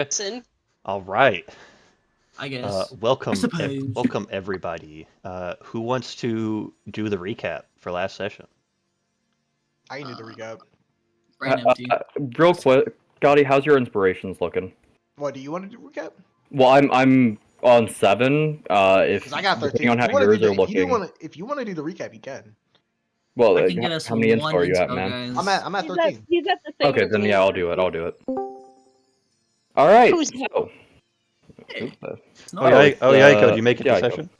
Listen. All right. I guess. I Welcome, suppose. welcome everybody. Who wants to do the recap for last session? I can do the recap. Brain empty. Real quick, Gotti, how's your inspirations looking? What do you want to do recap? Well, I'm on 7. If Because I got 13. depending on how If you wanna yours do are the- looking. if you want to do the recap, you can. Well, I can get us how many one inspo are you at, inspo, man? guys. I'm at He's 13. he's at the same Okay, as then me. yeah, I'll do it. All right. Who's So, Hey, oops. it's Oh not- yeah, it's, Yaiko, did you make it yeah, to Yaiko. session?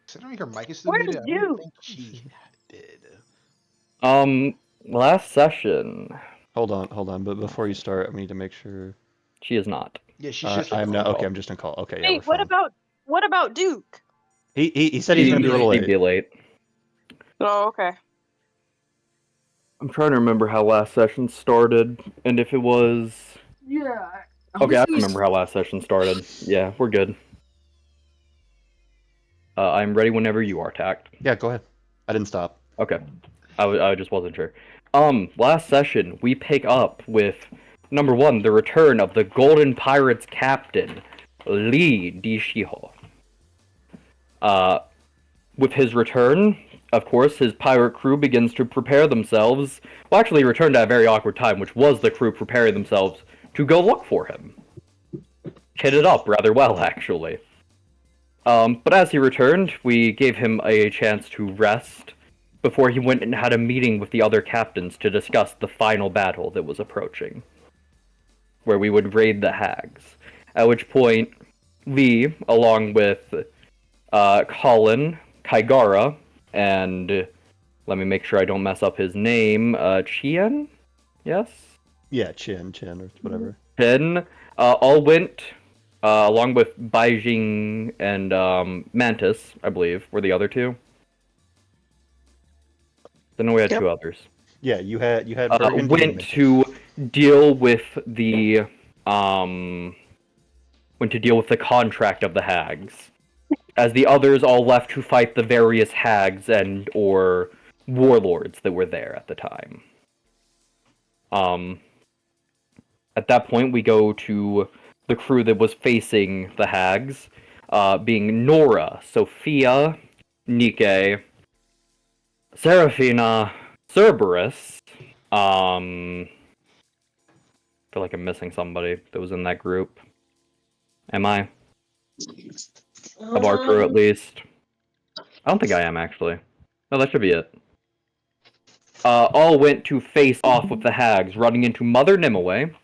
Considering her mic is still Where's muted, I you? don't think she did. Last session, Hold on. But before you start, I need to make sure. she is not. Yeah, she's just. I'm on not. call. Okay, I'm just on call. Okay, yeah, Hey, we're fine. what about Duke? He said he's gonna be a little He'd late. be late. Oh, okay. I'm trying to remember how last session started, and if it was. Yeah. Okay, I remember how last session started. Yeah, we're good. I'm ready whenever you are, Tact. Yeah, go ahead. I didn't stop. Okay. I just wasn't sure. Last session, we pick up with, number 1, the return of the Golden Pirates captain, Lee Dishiho. With his return, of course, his pirate crew begins to prepare themselves. Well, actually, he returned at a very awkward time, which was the crew preparing themselves to go look for him. Kitted up rather well, actually. But as he returned, we gave him a chance to rest before he went and had a meeting with the other captains to discuss the final battle that was approaching, where we would raid the hags. At which point, Lee, along with Colin, Kaigara, and let me make sure I don't mess up his name, Chien? Yes? Yeah, Chin or whatever. Chen, all went, along with Baijing and Mantis, I believe, were the other two. Then we had Yep. two others. Yeah, you had Burgundy Went and- to deal with the contract of the hags, as the others all left to fight the various hags and or warlords that were there at the time. At that point, we go to the crew that was facing the hags, being Nora, Sophia, Nike, Seraphina, Cerberus. I feel like I'm missing somebody that was in that group. Am I? Of our crew, at least. I don't think I am, actually. No, that should be it. All went to face off with the hags, running into Mother Nimue,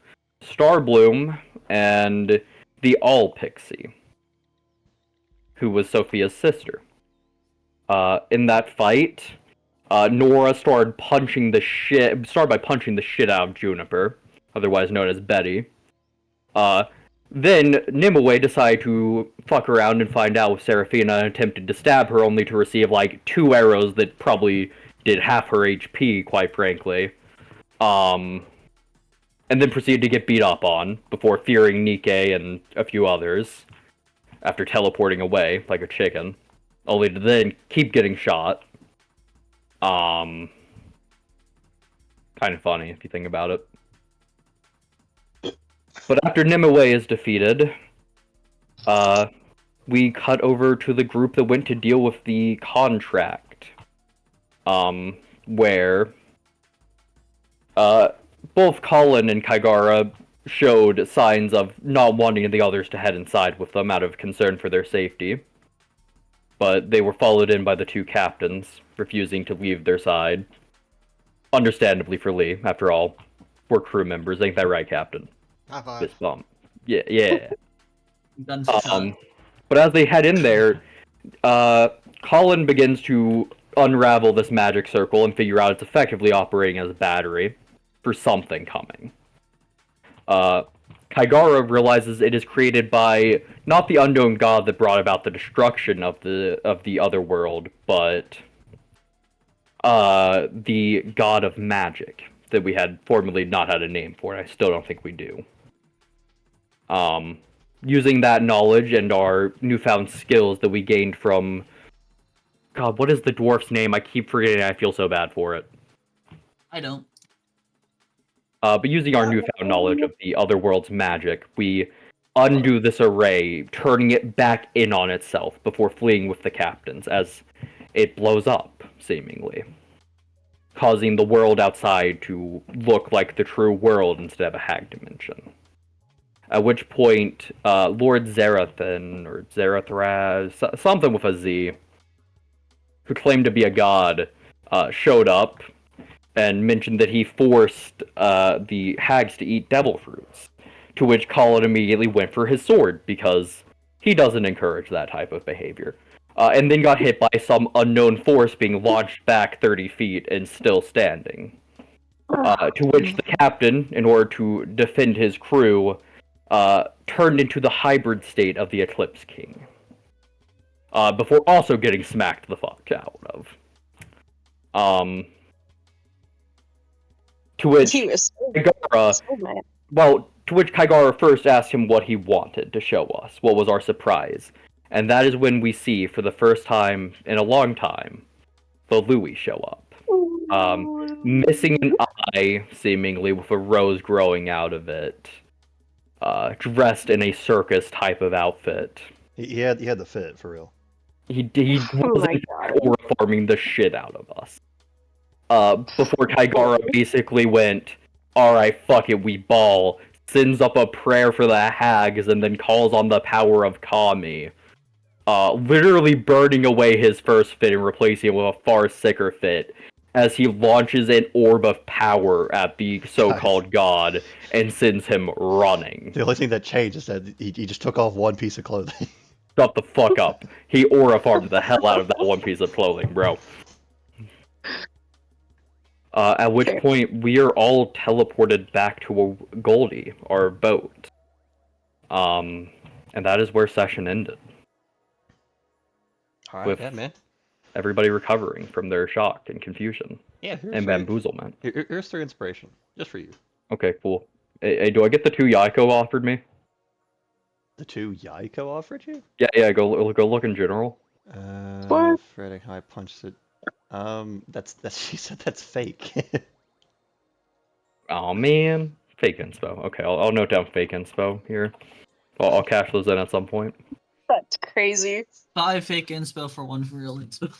Starbloom, and the All Pixie, who was Sophia's sister. In that fight, Nora started by punching the shit out of Juniper, otherwise known as Betty. Then Nimue decided to fuck around and find out with Seraphina and attempted to stab her, only to receive like 2 arrows that probably did half her HP, quite frankly. And then proceeded to get beat up on before fearing Nike and a few others after teleporting away like a chicken, only to then keep getting shot. Kind of funny if you think about it. But after Nimue is defeated, we cut over to the group that went to deal with the contract, where both Colin and Kaigara showed signs of not wanting the others to head inside with them out of concern for their safety. But they were followed in by the 2 captains, refusing to leave their side. Understandably for Lee, after all, we're crew members, ain't that right, Captain? High five. Fist bump. Yeah. Guns to shot. But as they head in there, Colin begins to unravel this magic circle and figure out it's effectively operating as a battery for something coming. Kaigara realizes it is created by not the unknown god that brought about the destruction of the other world, but the god of magic that we had formerly not had a name for, and I still don't think we do. Using that knowledge and our newfound skills that we gained from... God, what is the dwarf's name? I keep forgetting. I feel so bad for it. I don't. But using our newfound knowledge of the other world's magic, we undo this array, turning it back in on itself before fleeing with the captains as it blows up, seemingly, causing the world outside to look like the true world instead of a hag dimension. At which point, Lord Zarathan, or Zarathraz, something with a Z, who claimed to be a god, showed up and mentioned that he forced the hags to eat devil fruits, to which Colin immediately went for his sword, because he doesn't encourage that type of behavior. And then got hit by some unknown force being launched back 30 feet and still standing. To which the captain, in order to defend his crew, turned into the hybrid state of the Eclipse King. Before also getting smacked the fuck out of. To which He was Kygara, so mad. to which Kygara first asked him what he wanted to show us, what was our surprise. And that is when we see, for the first time in a long time, the Louis show up. Missing an eye, seemingly, with a rose growing out of it. Dressed in a circus type of outfit. He had the fit, for real. He Oh was my God. farming the shit out of us. Before Kygara basically went, alright, fuck it, we ball, sends up a prayer for the hags, and then calls on the power of Kami. Literally burning away his first fit and replacing it with a far sicker fit, as he launches an orb of power at the so-called god and sends him running. The only thing that changed is that he just took off one piece of clothing. Shut the fuck up. He aura farmed the hell out of that one piece of clothing, bro. At which point, we are all teleported back to Goldie, our boat. And that is where session ended. With Yeah, man. everybody recovering from their shock and confusion Yeah, and bamboozlement. Here's 3 inspiration, just for you. Okay, cool. Hey, do I get the 2 Yaiko offered me? The 2 Yaiko offered you? Yeah, go look in general. What? Freddy High punched it. That's she said that's fake. Oh man, fake inspo. Okay, I'll note down fake inspo here. I'll cash those in at some point. That's crazy. 5 fake inspo for 1 real inspo.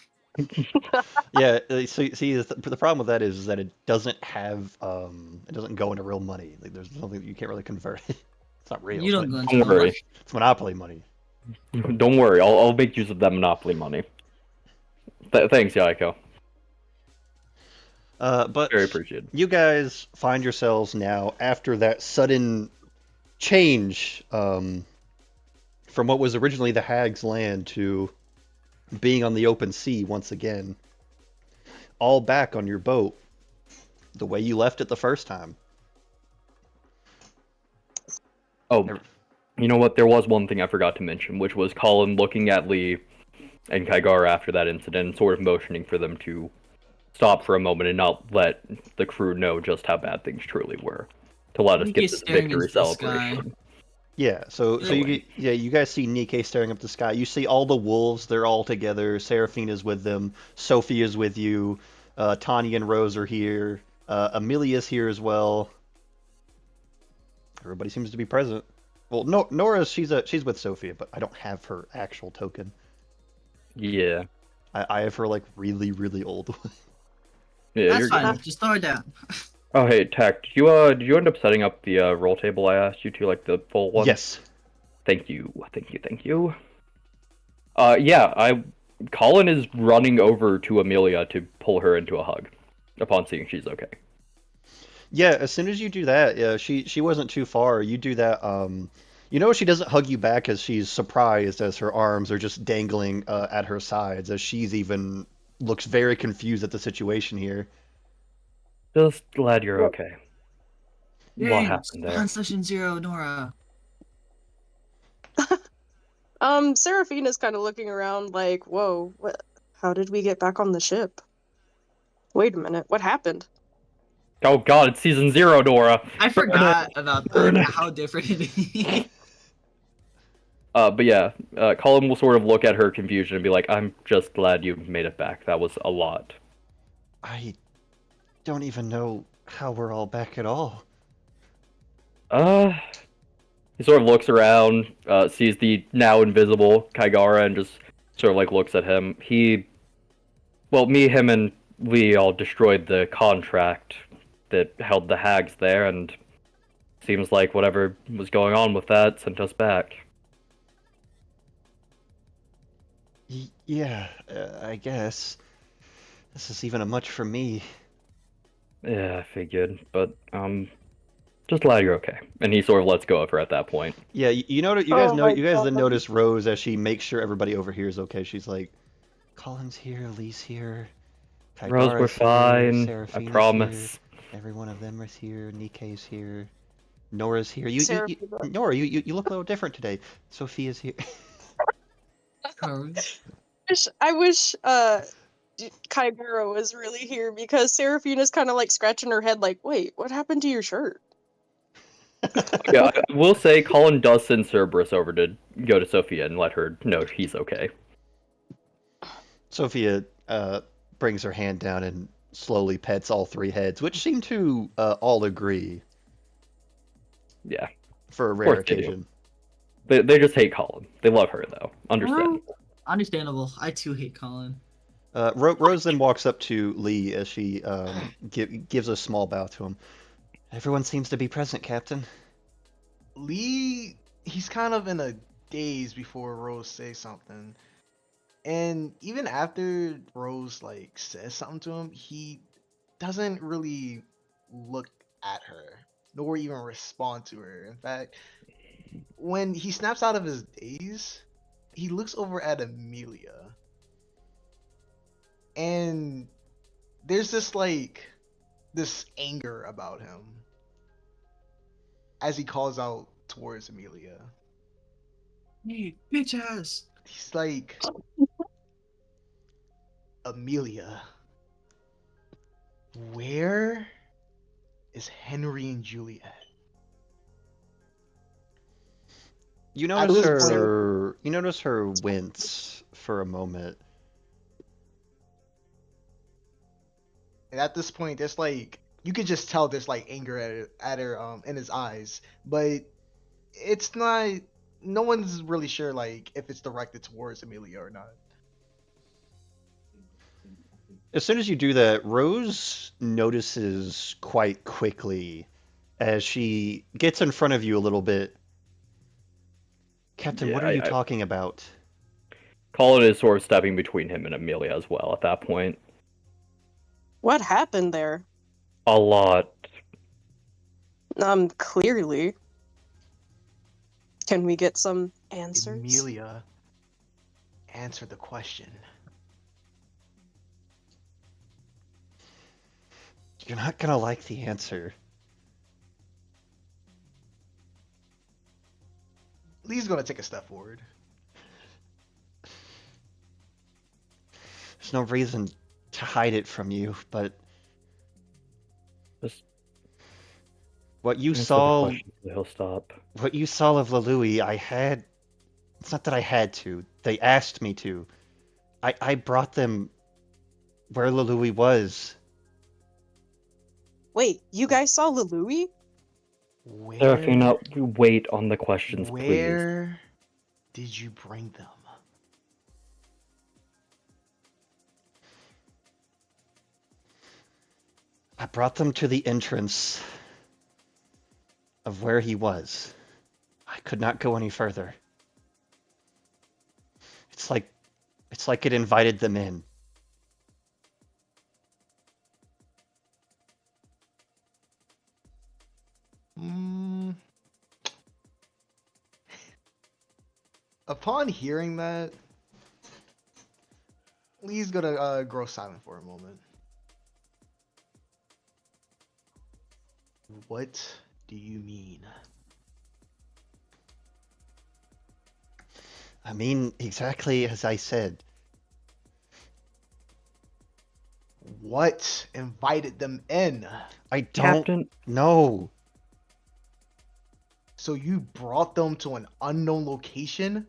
Yeah, so see, the problem with that is that it doesn't have it doesn't go into real money. Like there's something that you can't really convert. It's not real. You don't but go into Don't worry. it's monopoly money. Don't worry, I'll make use of that monopoly money. Thanks, Yaiko. But Very appreciated. you guys find yourselves now after that sudden change from what was originally the Hag's land to being on the open sea once again, all back on your boat the way you left it the first time. Oh, you know what? There was one thing I forgot to mention, which was Colin looking at Lee and Kygara after that incident and sort of motioning for them to stop for a moment and not let the crew know just how bad things truly were. To let us Nike get this staring victory into the sky. celebration. Yeah, so Anyway. you guys see Nike staring up the sky. You see all the wolves; they're all together. Seraphina's with them. Sophia's with you. Tanya and Rose are here. Amelia's here as well. Everybody seems to be present. Well, no, Nora's she's with Sophia, but I don't have her actual token. Yeah. I have her like really really old one. Yeah, That's you're fine. good. Just throw it down. Oh, hey, Tech, did you end up setting up the roll table I asked you to, like the full one? Yes. Thank you. Yeah, Colin is running over to Amelia to pull her into a hug, upon seeing she's okay. Yeah, as soon as you do that, yeah, she wasn't too far. You do that, you know she doesn't hug you back as she's surprised as her arms are just dangling at her sides, as she's even looks very confused at the situation here. Just glad you're okay. What Yay, happened there? On session 0, Nora. Seraphina's kind of looking around like, whoa, how did we get back on the ship? Wait a minute, what happened? Oh god, it's season 0, Dora! I forgot about that, how different it is. But yeah, Colin will sort of look at her confusion and be like, I'm just glad you made it back. That was a lot. I don't even know how we're all back at all. He sort of looks around, sees the now invisible Kaigara, and just sort of like looks at him. Me, him, and Lee all destroyed the contract that held the hags there, and seems like whatever was going on with that sent us back. Yeah, I guess. This is even a much for me. Yeah, I figured, but just glad you're okay. And he sort of lets go of her at that point. Yeah, you know, you Oh my guys then God. notice Rose as she makes sure everybody over here is okay. She's like, Colin's here, Lee's here, Rose, we're Kaigara's here, fine. I Seraphina's promise. here, every one of them is here, Nikkei's here, Nora's here. Seraphina. Nora, you look a little different today. Sophia's here. I wish Kaibara was really here because Seraphina's kind of like scratching her head, like, wait, what happened to your shirt? Yeah, I will say Colin does send Cerberus over to go to Sophia and let her know he's okay. Sophia brings her hand down and slowly pets all three heads, which seem to all agree Yeah. for a rare course they do. occasion. They just hate Colin. They love her though. Understand. Understandable. I too hate Colin. Rose then walks up to Lee as she gives a small bow to him. Everyone seems to be present, Captain. Lee, he's kind of in a daze before Rose says something. And even after Rose like says something to him, he doesn't really look at her, nor even respond to her. In fact, when he snaps out of his daze, he looks over at Amelia. And there's this anger about him as he calls out towards Amelia. Hey, bitch ass. He's like, Amelia, where is Henry and Juliet? You At notice this point- her wince for a moment. And at this point, there's like, you could just tell there's like anger at her in his eyes, but it's not. No one's really sure like if it's directed towards Amelia or not. As soon as you do that, Rose notices quite quickly as she gets in front of you a little bit. Captain, what Yeah, are you I- talking about? Colin is sort of stepping between him and Amelia as well at that point. What happened there? A lot. Clearly. Can we get some answers? Amelia, answer the question. You're not gonna like the answer. Lee's gonna take a step forward. There's no reason to hide it from you, but Just what you answer the saw, question so he'll stop. what you saw of Lalui, it's not that I had to. They asked me to. I brought them where Lalui was. Wait, you guys saw Lalui? Where, Seraphina, wait on the questions, please. where did you bring them? I brought them to the entrance of where he was. I could not go any further. It's like it invited them in. Upon hearing that, Lee's gonna grow silent for a moment. What do you mean? I mean, exactly as I said. What invited them in? I don't Captain, know. So you brought them to an unknown location?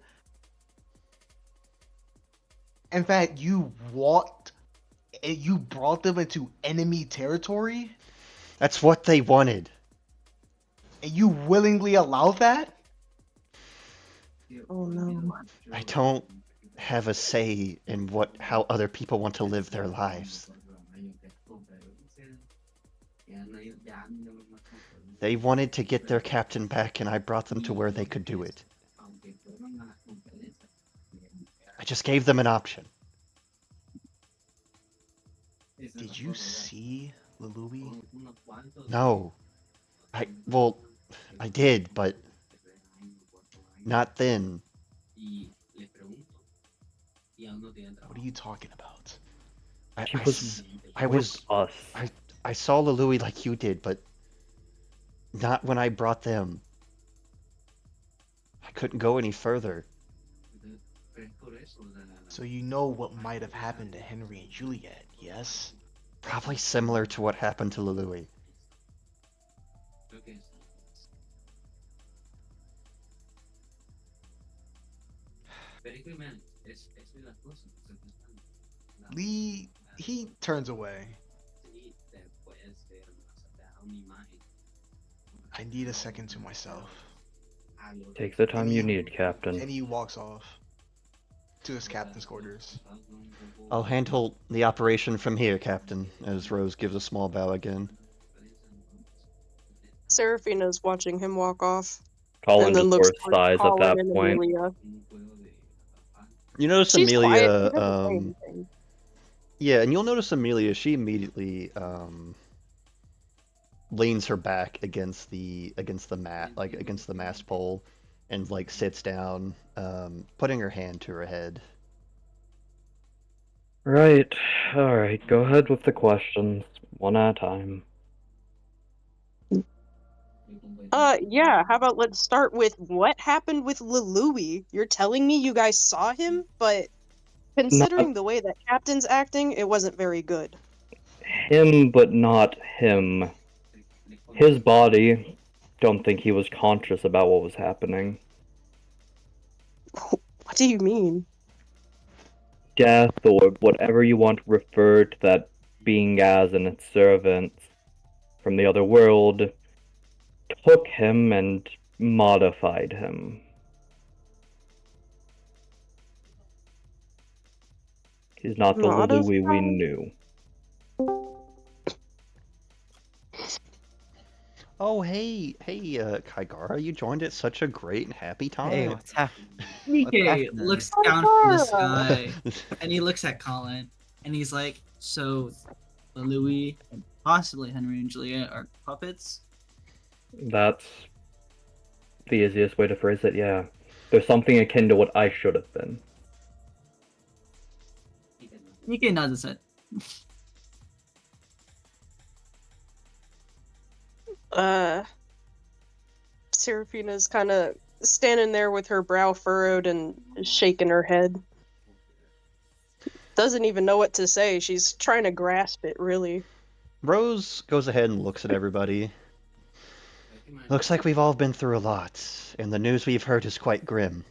In fact, you brought them into enemy territory? That's what they wanted. And you willingly allow that? Oh no. I don't have a say in how other people want to live their lives. They wanted to get their captain back, and I brought them to where they could do it. I just gave them an option. Did you see Lalui? No. Well, I did, but not then. What are you talking about? She was I with was, us. I saw Lalui like you did, but not when I brought them. I couldn't go any further. So you know what might have happened to Henry and Juliet, yes? Probably similar to what happened to Lalui. Lee, he turns away. I need a second to myself. Take the time you need, Captain. And he walks off to his captain's quarters. I'll handle the operation from here, Captain, as Rose gives a small bow again. Seraphina's watching him walk off. Colin and then just looks worth towards size at Colin that and point. Amelia. You notice She's quiet. She Amelia, doesn't say anything. yeah, and you'll notice Amelia, she immediately leans her back against the mat, like against the mast pole, and like sits down, putting her hand to her head. Right. Alright, go ahead with the questions, one at a time. Yeah, how about let's start with what happened with Lalui? You're telling me you guys saw him, but considering the way that Captain's acting, it wasn't very good. Him, but not him. His body, don't think he was conscious about what was happening. What do you mean? Death, or whatever you want to refer to that being as and its servants from the other world, took him and modified him. He's not the Lalui we knew. Oh, hey, Kaigara, you joined at such a great and happy time. Hey, what's happening? Nikkei looks down from the sky and he looks at Colin and he's like, so Louis and possibly Henry and Juliet are puppets? That's the easiest way to phrase it, yeah. There's something akin to what I should have been. Nikkei nods his head. Seraphina's kind of standing there with her brow furrowed and shaking her head. Doesn't even know what to say. She's trying to grasp it, really. Rose goes ahead and looks at everybody. Looks like we've all been through a lot, and the news we've heard is quite grim.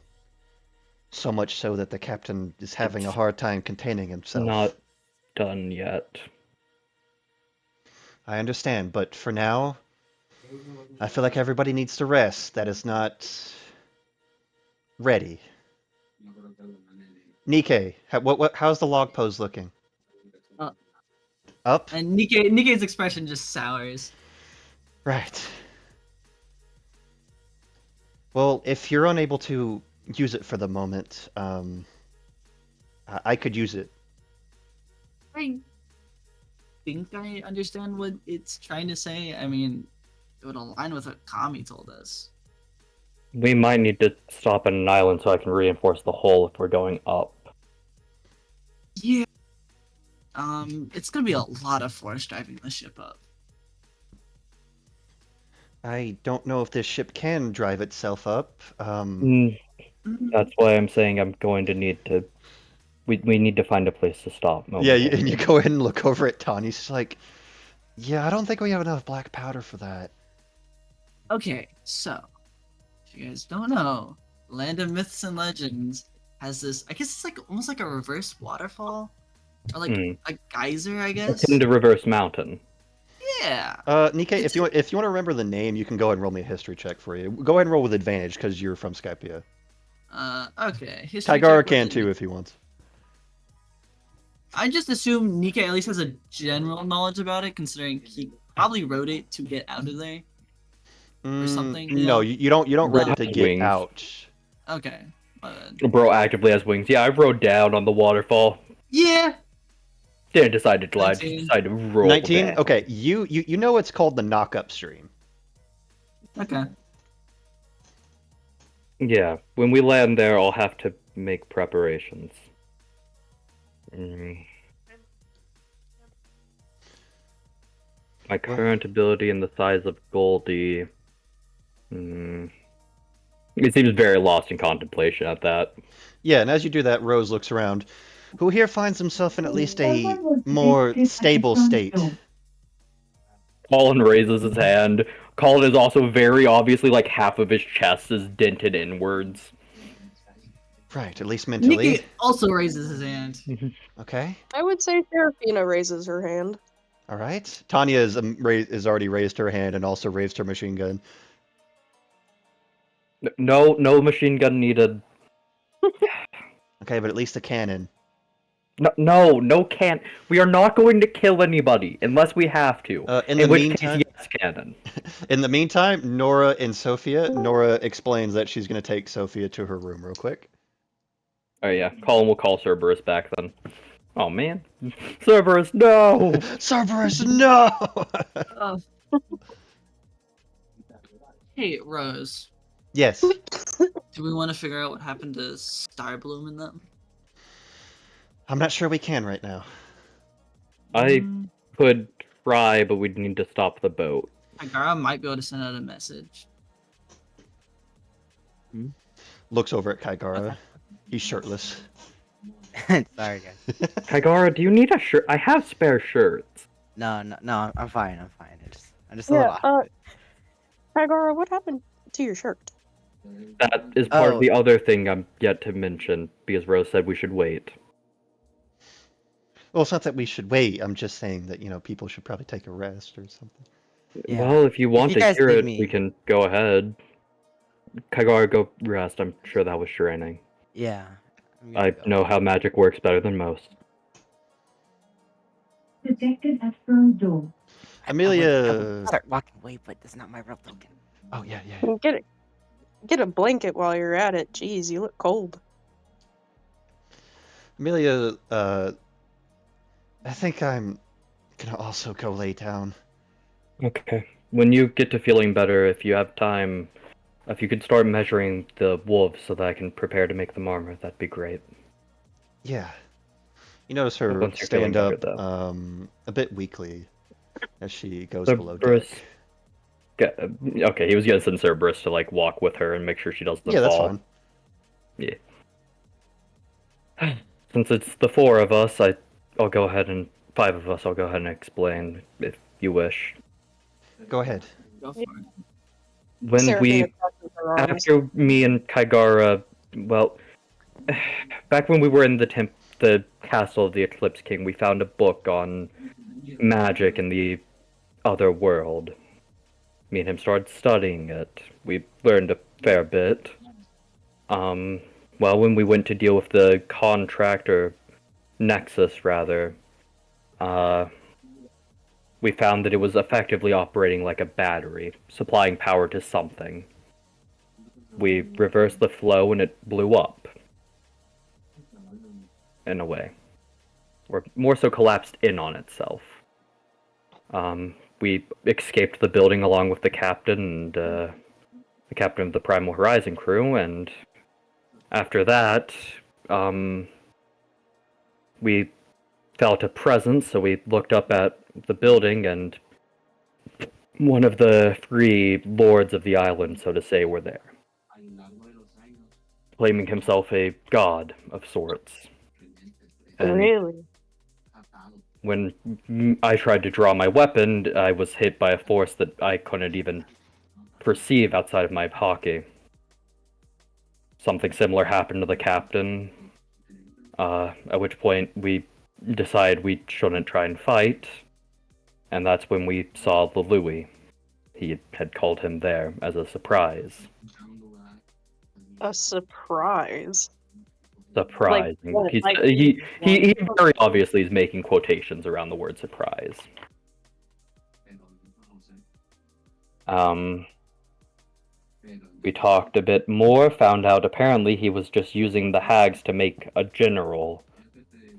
So much so that the captain is having a hard time containing himself. Not done yet. I understand, but for now, I feel like everybody needs to rest. That is not ready. Nikkei, how's the log pose looking? Up. Up? And Nikkei's expression just sours. Right. Well, if you're unable to use it for the moment, I could use it. I think I understand what it's trying to say. I mean, it would align with what Kami told us. We might need to stop at an island so I can reinforce the hull if we're going up. Yeah. It's gonna be a lot of force driving the ship up. I don't know if this ship can drive itself up. That's why I'm saying I'm going to need to... We need to find a place to stop. Yeah, and you go ahead and look over at Tanya. She's like, yeah, I don't think we have enough black powder for that. Okay, so, if you guys don't know, Land of Myths and Legends has this, I guess it's like almost like a reverse waterfall? Or like a geyser, I guess? Akin to Reverse Mountain. Yeah. Nikkei, if you want to remember the name, you can go ahead and roll me a history check for you. Go ahead and roll with advantage because you're from Skypia. Okay. History Kaigara check can with too it. if he wants. I just assume Nikkei at least has a general knowledge about it, considering he probably wrote it to get out of there. something, you No, know? you don't read Red it to has get wings. out. Okay. Bro actively has wings. Yeah, I rode down on the waterfall. Yeah. Didn't decide to glide, 19. just decided to roll 19? down. Okay, you know it's called the knock-up stream. Okay. Yeah, when we land there, I'll have to make preparations. Mm. My current ability and the size of Goldie. It seems very lost in contemplation at that. Yeah, and as you do that, Rose looks around. Who here finds himself in at least a more stable state? Colin raises his hand. Colin is also very obviously like half of his chest is dented inwards. Right, at least mentally. Nikkei also raises his hand. Okay. I would say Serafina raises her hand. All right. Tanya is already raised her hand and also raised her machine gun. No machine gun needed. Okay, but at least a cannon. No can't. We are not going to kill anybody unless we have to. In the which meantime, case, yes, cannon. In the meantime, Nora and Sophia. Nora explains that she's going to take Sophia to her room real quick. Oh yeah, Colin will call Cerberus back then. Oh man, Cerberus, no! Cerberus, no! Hey, Rose. Yes. Do we want to figure out what happened to Starbloom and them? I'm not sure we can right now. I could try, but we'd need to stop the boat. Kaigara might be able to send out a message. Looks over at Kaigara. He's shirtless. Sorry, guys. Kaigara, do you need a shirt? I have spare shirts. No, I'm fine. I'm just a little Yeah, off. Kaigara, what happened to your shirt? That is part Oh. of the other thing I'm yet to mention, because Rose said we should wait. Well, it's not that we should wait. I'm just saying that, people should probably take a rest or something. Yeah. Well, if you want you to guys hear need it, me- we can go ahead. Kaigara, go rest. I'm sure that was training. Yeah. I'm gonna I go. know how magic works better than most. Detected at front door. I Amelia- would start walking away, but that's not my real token. Oh, yeah. Get a blanket while you're at it. Jeez, you look cold. Amelia, I think I'm gonna also go lay down. Okay. When you get to feeling better, if you have time, if you could start measuring the wolves so that I can prepare to make them armor, that'd be great. Yeah. You notice her Once you're feeling stand better, up a bit weakly as she goes So, below deck. Cerberus. Okay, he was gonna send Cerberus to like walk with her and make sure she doesn't Yeah, that's fall. fine. Since it's the four of us, I'll go ahead and 5 of us. I'll go ahead and explain if you wish. Go ahead. Go for it. When Serafina we crosses her arms. after me and Kaigara, well, back when we were in the castle of the Eclipse King, we found a book on magic in the other world. Me and him started studying it. We learned a fair bit. Well, when we went to deal with the contract, or Nexus rather, we found that it was effectively operating like a battery, supplying power to something. We reversed the flow and it blew up. In a way. Or more so collapsed in on itself. We escaped the building along with the captain and the captain of the Primal Horizon crew, and after that, we felt a presence, so we looked up at the building, and one of the 3 lords of the island, so to say, were there. Claiming himself a god of sorts. And Really? when I tried to draw my weapon, I was hit by a force that I couldn't even perceive outside of my hockey. Something similar happened to the captain, at which point we decided we shouldn't try and fight. And that's when we saw the Louis. He had called him there as a surprise. A surprise. Surprise. what, He's, like- he very obviously is making quotations around the word surprise. We talked a bit more, found out apparently he was just using the hags to make a general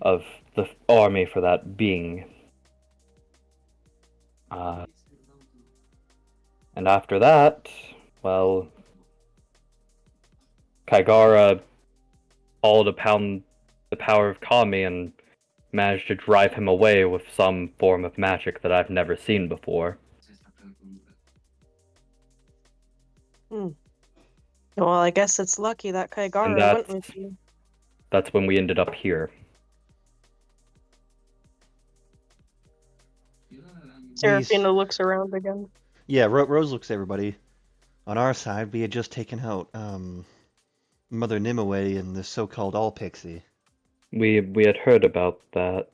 of the army for that being. And after that, well, Kaigara called upon the power of Kami and managed to drive him away with some form of magic that I've never seen before. Well, I guess it's lucky that Kaigara went with you. That's when we ended up here. Serafina looks around again. Yeah, Rose looks at everybody. On our side, we had just taken out Mother Nimue and the so-called All Pixie. We had heard about that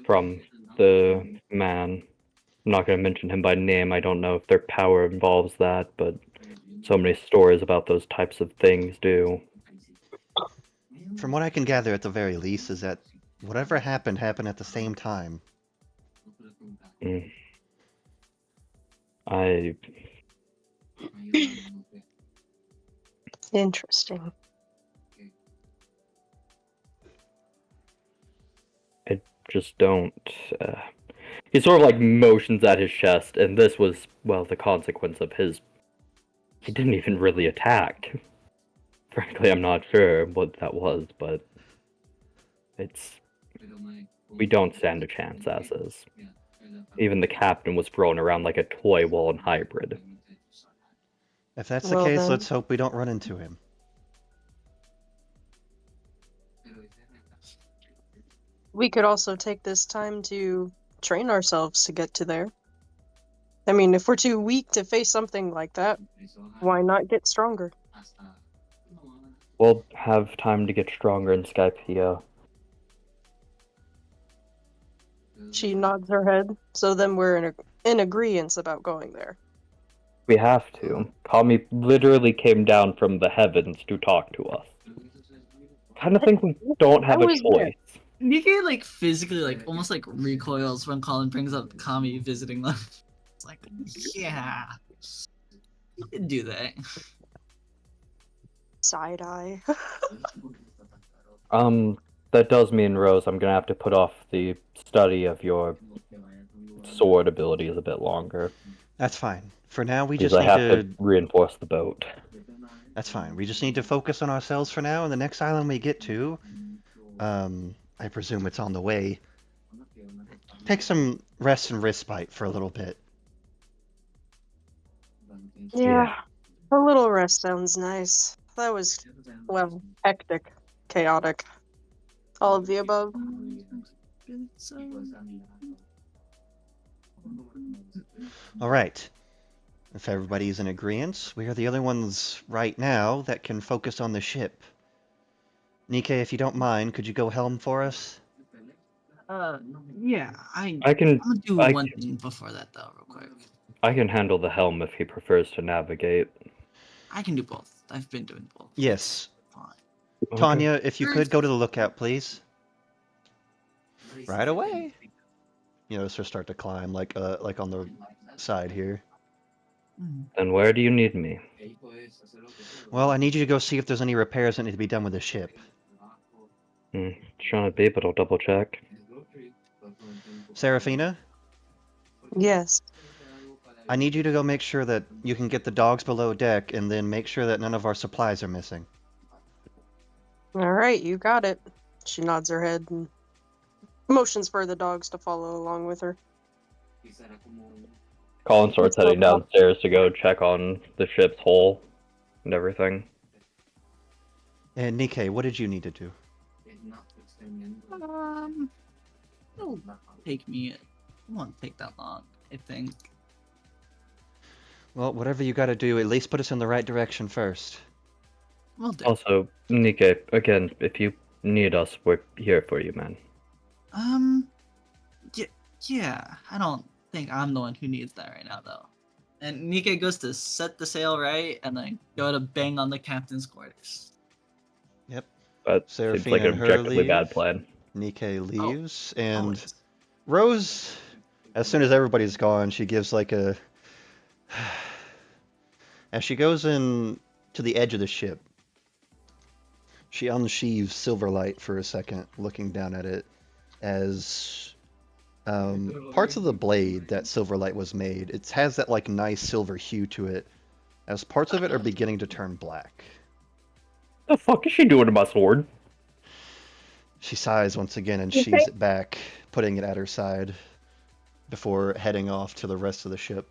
from the man. I'm not going to mention him by name. I don't know if their power involves that, but so many stories about those types of things do. From what I can gather, at the very least, is that whatever happened at the same time. Interesting. I just don't. He sort of like motions at his chest, and this was, well, the consequence of his. He didn't even really attack. Frankly, I'm not sure what that was, but it's. We don't stand a chance as is. Even the captain was thrown around like a toy while in hybrid. If that's the Well, case, then. let's hope we don't run into him. We could also take this time to train ourselves to get to there. I mean, if we're too weak to face something like that, why not get stronger? We'll have time to get stronger in Skypea. She nods her head. So then we're in agreement about going there. We have to. Kami literally came down from the heavens to talk to us. Kind of think we don't have I a was there. choice. Nikkei like physically like almost like recoils when Colin brings up Kami visiting them. It's like, yeah, you can do that. Side eye. That does mean, Rose, I'm gonna have to put off the study of your sword abilities a bit longer. That's fine. For now, we Because just I need have to... to reinforce the boat. That's fine. We just need to focus on ourselves for now, and the next island we get to, I presume it's on the way. Take some rest and respite for a little bit. Yeah, a little rest sounds nice. That was, well, hectic, chaotic. All of the above. All right. If everybody's in agreement, we are the only ones right now that can focus on the ship. Nikkei, if you don't mind, could you go helm for us? Yeah, I can I'm gonna do I one can- thing before that though, real quick. I can handle the helm if he prefers to navigate. I can do both. I've been doing both. Yes. Fine. Okay. Tanya, if you could go to the lookout, please. Right away. You know, so start to climb like on the side here. Then where do you need me? Well, I need you to go see if there's any repairs that need to be done with the ship. Shouldn't be, but I'll double check. Serafina, Yes. I need you to go make sure that you can get the dogs below deck and then make sure that none of our supplies are missing. Alright, you got it. She nods her head and motions for the dogs to follow along with her. Colin starts Let's go, heading downstairs to go check on the ship's hull and everything. And Nikkei, what did you need to do? It'll take me. It won't take that long, I think. Well, whatever you gotta do, at least put us in the right direction first. We'll do. Also, Nikkei, again, if you need us, we're here for you, man. Yeah, Yeah, I don't think I'm the one who needs that right now, though. And Nikkei goes to set the sail right, and then go to bang on the captain's quarters. Yep. That seems Seraphine like an and her objectively bad leave. plan. Nikkei Oh, leaves, and always. Rose, as soon as everybody's gone, she gives like a. As she goes in to the edge of the ship, she unsheaves Silverlight for a second, looking down at it as parts of the blade that Silverlight was made. It has that like nice silver hue to it, as parts of it are beginning to turn black. The fuck is she doing to my sword? She sighs once again and sheaves it back, putting it at her side before heading off to the rest of the ship.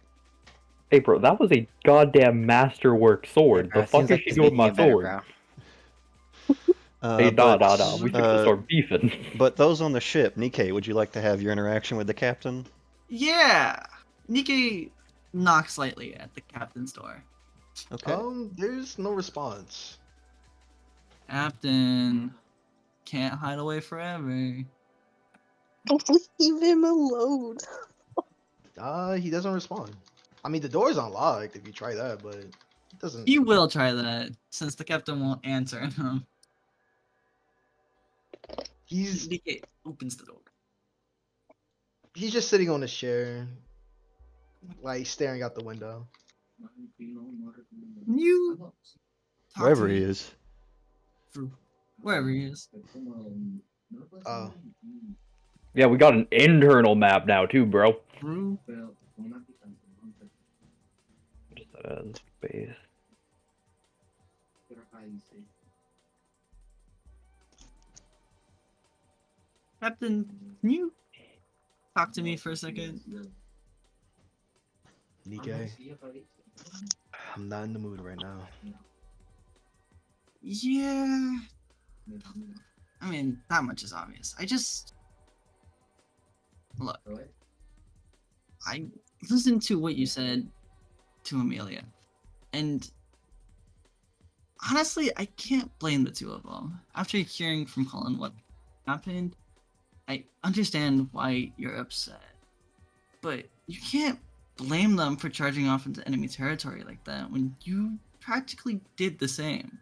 Hey, bro, that was a goddamn masterwork sword. Bro, The it fuck seems is like she he's doing with making my it better, sword? bro. Hey, But, We should just start beefing. but those on the ship, Nikkei, would you like to have your interaction with the captain? Yeah! Nikkei knocks slightly at the captain's door. Okay. There's no response. Captain, can't hide away forever. Leave him alone. He doesn't respond. I mean, the door's unlocked if you try that, but it doesn't. He will try that, since the captain won't answer him. He's Nikkei opens the door. he's just sitting on his chair, like staring out the window. You talk Wherever to he me is. through wherever he is. Oh, Yeah, we got an internal map now too, bro. Through Just space. Captain, can you talk to me for a second? Nikkei, I'm not in the mood right now. Yeah. I mean, that much is obvious. Look. I listened to what you said to Amelia, and honestly, I can't blame the two of them. After hearing from Colin what happened, I understand why you're upset, but you can't blame them for charging off into enemy territory like that when you practically did the same.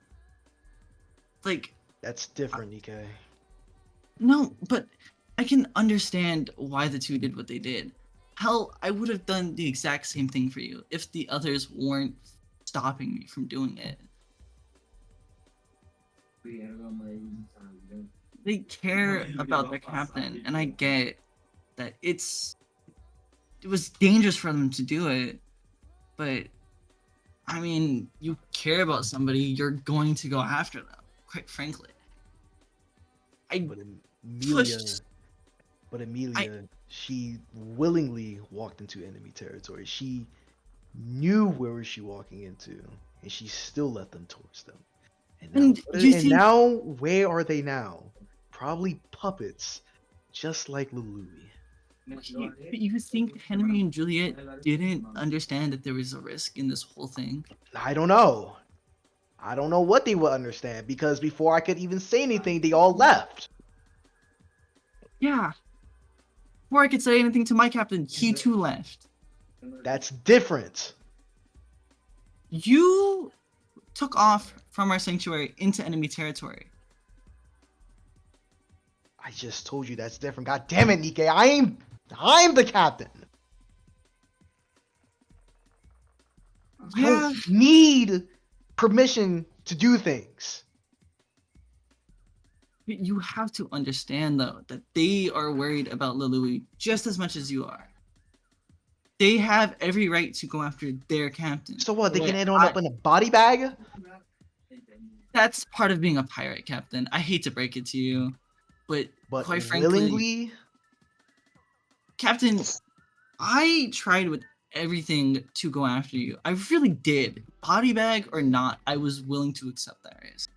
Like, That's different, Nikkei. no, but I can understand why the two did what they did. Hell, I would have done the exact same thing for you if the others weren't stopping me from doing it. They care about their captain, and I get that it was dangerous for them to do it, but I mean, you care about somebody, you're going to go after them, quite frankly. But Amelia, pushed- she willingly walked into enemy territory. She knew where was she walking into, and she still let them torch them. And now, where are they now? Probably puppets, just like Lului. You think Henry and Juliet didn't understand that there was a risk in this whole thing? I don't know. I don't know what they would understand, because before I could even say anything, they all left. Yeah. Before I could say anything to my captain, he too left. That's different. You took off from our sanctuary into enemy territory. I just told you that's different. God damn it, Nikkei. I'm the captain. I Yeah. don't need permission to do things. But you have to understand, though, that they are worried about Lului just as much as you are. They have every right to go after their captain. So what? They can Wait, end up in a body bag? That's part of being a pirate, Captain. I hate to break it to you, but quite frankly, willingly? Captain, I tried with everything to go after you. I really did. Body bag or not, I was willing to accept that risk.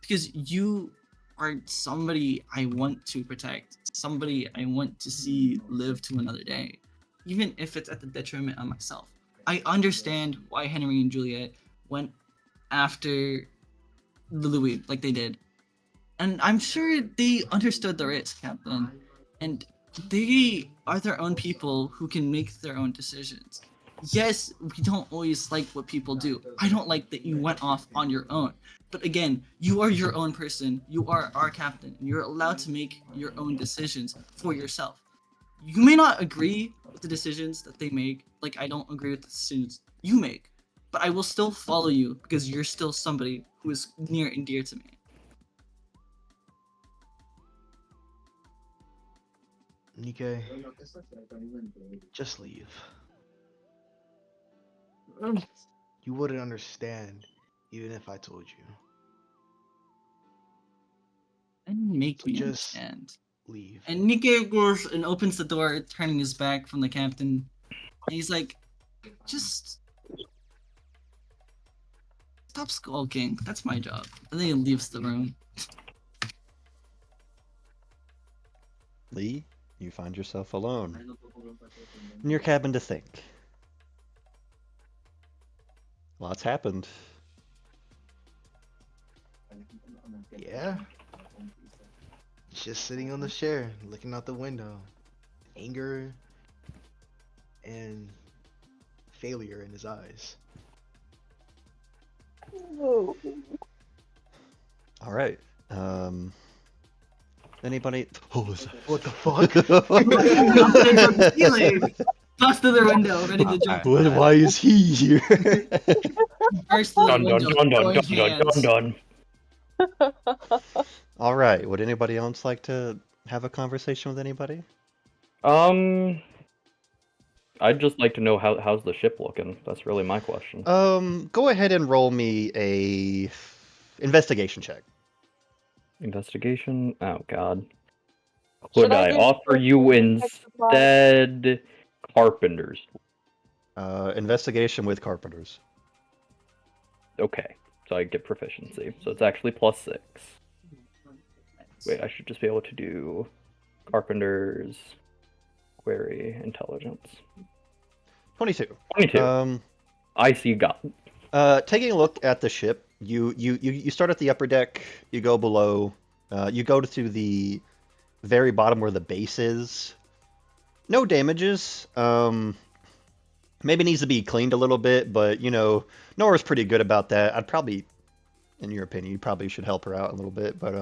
Because you are somebody I want to protect. Somebody I want to see live to another day. Even if it's at the detriment of myself. I understand why Henry and Juliet went after Lului like they did. And I'm sure they understood the risk, Captain. And they are their own people who can make their own decisions. Yes, we don't always like what people do. I don't like that you went off on your own. But again, you are your own person. You are our captain. And you're allowed to make your own decisions for yourself. You may not agree with the decisions that they make. Like, I don't agree with the decisions you make. But I will still follow you because you're still somebody who is near and dear to me. Nikkei, just leave. You wouldn't understand even if I told you. And make So me just- understand. Leave. And Nikkei goes and opens the door, turning his back from the captain. And he's like, just stop skulking. That's my job. And then he leaves the room. Lee, you find yourself alone in your cabin to think. Lots happened. Yeah. He's just sitting on the chair, looking out the window. Anger and failure in his eyes. Oh. All right. Anybody? Oh, is What the fuck? I'm sitting from the ceiling. Toss to the window, ready to jump. Why is he here? Burst through the Dun dun window, dun dun throwing dun dun hands. dun dun. All right. Would anybody else like to have a conversation with anybody? I'd just like to know how's the ship looking. That's really my question. Go ahead and roll me a investigation check. Investigation? Oh god. Should Could I I do offer you exercise? instead carpenters? Investigation with carpenters. Okay, so I get proficiency. So it's actually +6. Wait, I should just be able to do carpenters, query, intelligence. 22. 22. I see God. Taking a look at the ship, you start at the upper deck, you go below, you go to the very bottom where the base is. No damages. Maybe needs to be cleaned a little bit, but you know, Nora's pretty good about that. I'd probably, in your opinion, you probably should help her out a little bit, but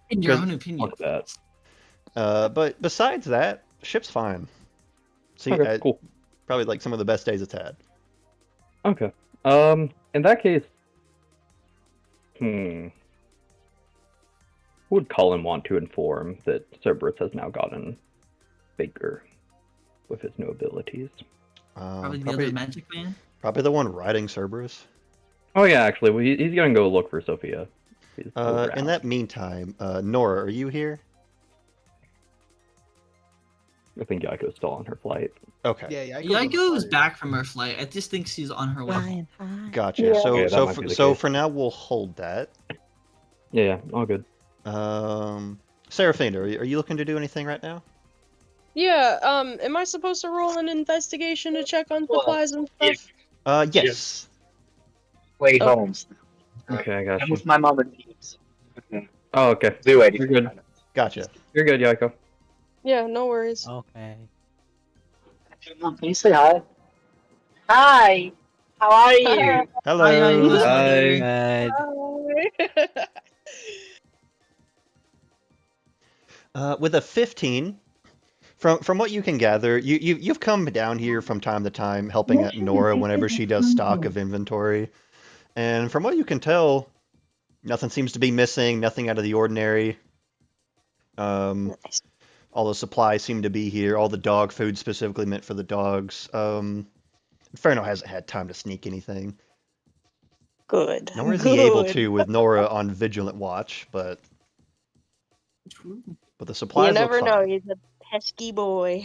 In your Good. own opinion. Fuck that. but besides that, ship's fine. See, Okay, cool. probably like some of the best days it's had. Okay. In that case, who would Cullen want to inform that Cerberus has now gotten bigger with his new abilities? Probably the other magic man. Probably the one riding Cerberus. Oh yeah, actually, well, he's gonna go look for Sophia. He's over In out. that meantime, Nora, are you here? I think Yaiko's still on her flight. Okay. Yeah, Yaiko is back from her flight. I just think she's on her way. Ryan, hi. Gotcha. Yeah. So Okay, that so might be the so case. for now we'll hold that. Yeah, all good. Seraphina, are you looking to do anything right now? Yeah, am I supposed to roll an investigation to check on Well, supplies and stuff? Yes. Way Oh. home. Okay, I got I'm you. with my mom and peeps. Oh, okay. Do it. You're good. Gotcha. You're good, Yaiko. Yeah, no worries. Okay. Mom, can you say hi? Hi. How are you? Hello. Hi, Yaiko. Hi. Good. With a 15, from what you can gather, you've come down here from time to time helping out Nora whenever she does stock of inventory, and from what you can tell, nothing seems to be missing, nothing out of the ordinary. Nice. All the supplies seem to be here, all the dog food specifically meant for the dogs. Inferno hasn't had time to sneak anything. Good. Nor is he able Good. to with Nora on vigilant watch, but the supplies You never look know, fine. he's a pesky boy.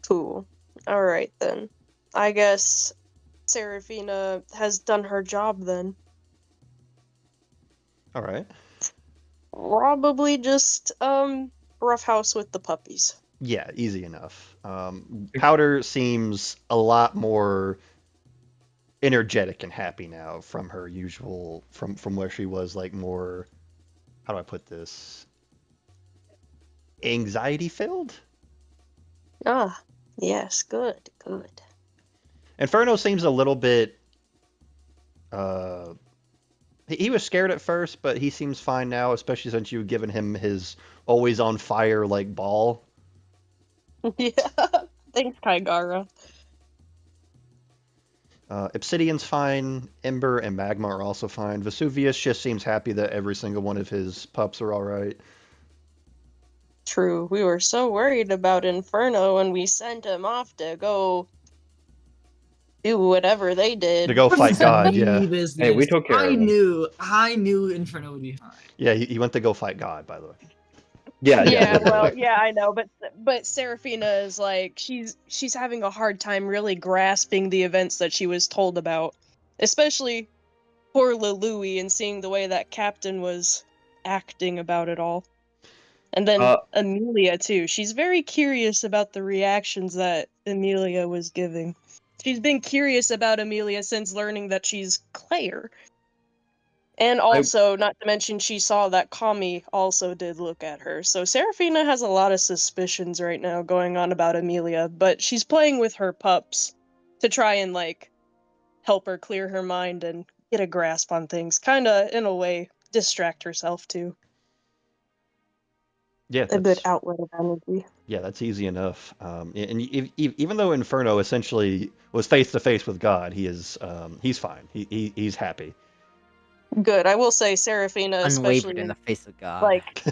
Cool. Alright then. I guess Seraphina has done her job then. All right. Probably just, roughhouse with the puppies. Yeah, easy enough. Powder seems a lot more energetic and happy now from her usual from where she was like more, how do I put this? anxiety filled. Ah, yes, good, good. Inferno seems a little bit. He was scared at first, but he seems fine now, especially since you've given him his always on fire like ball. Yeah, thanks, Kaigara. Obsidian's fine. Ember and Magma are also fine. Vesuvius just seems happy that every single one of his pups are all right. True, we were so worried about Inferno when we sent him off to go do whatever they did. To go fight God, yeah. Business. Hey, we took care of him. I knew Inferno would be fine. Yeah, he went to go fight God, by the way. Yeah, Yeah, well, literally. yeah, I know, but Seraphina is like she's having a hard time really grasping the events that she was told about, especially poor Lilui and seeing the way that Captain was acting about it all. And then Amelia too. She's very curious about the reactions that Amelia was giving. She's been curious about Amelia since learning that she's Claire. And also, not to mention, she saw that Kami also did look at her. So Seraphina has a lot of suspicions right now going on about Amelia, but she's playing with her pups to try and, like, help her clear her mind and get a grasp on things. Kinda, in a way, distract herself, too. Yeah, A good outlet of energy. Yeah, that's easy enough. Even though Inferno essentially was face to face with God, he's fine. He's happy. Good. I will say Seraphina, especially Unwavered in the face of God. like,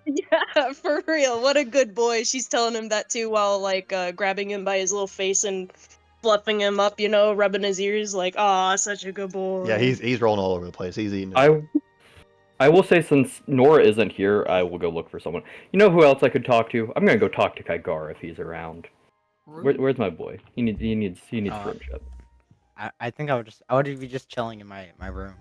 yeah, for real. What a good boy. She's telling him that too, while like grabbing him by his little face and fluffing him up, you know, rubbing his ears. Like, aw, such a good boy. Yeah, he's rolling all over the place. He's eating it. I will say, since Nora isn't here, I will go look for someone. You know who else I could talk to? I'm gonna go talk to Kaigara if he's around. Where's my boy? He needs friendship. I think I would be just chilling in my room.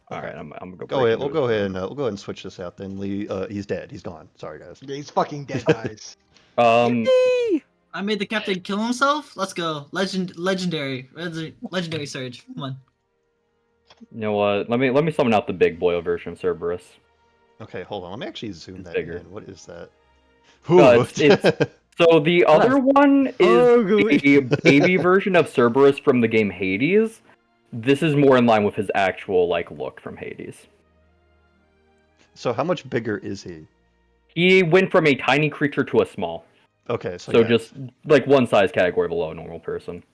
All right, I'm gonna go. Go ahead. We'll go ahead and switch this out then. Lee, he's dead. He's gone. Sorry, guys. Yeah, he's fucking dead, guys. I made the captain kill himself. Let's go. Legendary surge. Come on. You know what? Let me summon out the big boy version of Cerberus. Okay, hold on. Let me actually zoom that bigger. in. What is that? So the other one is a baby version of Cerberus from the game Hades. This is more in line with his actual look from Hades. So how much bigger is he? He went from a tiny creature to a small. Okay, so just like one size category below a normal person.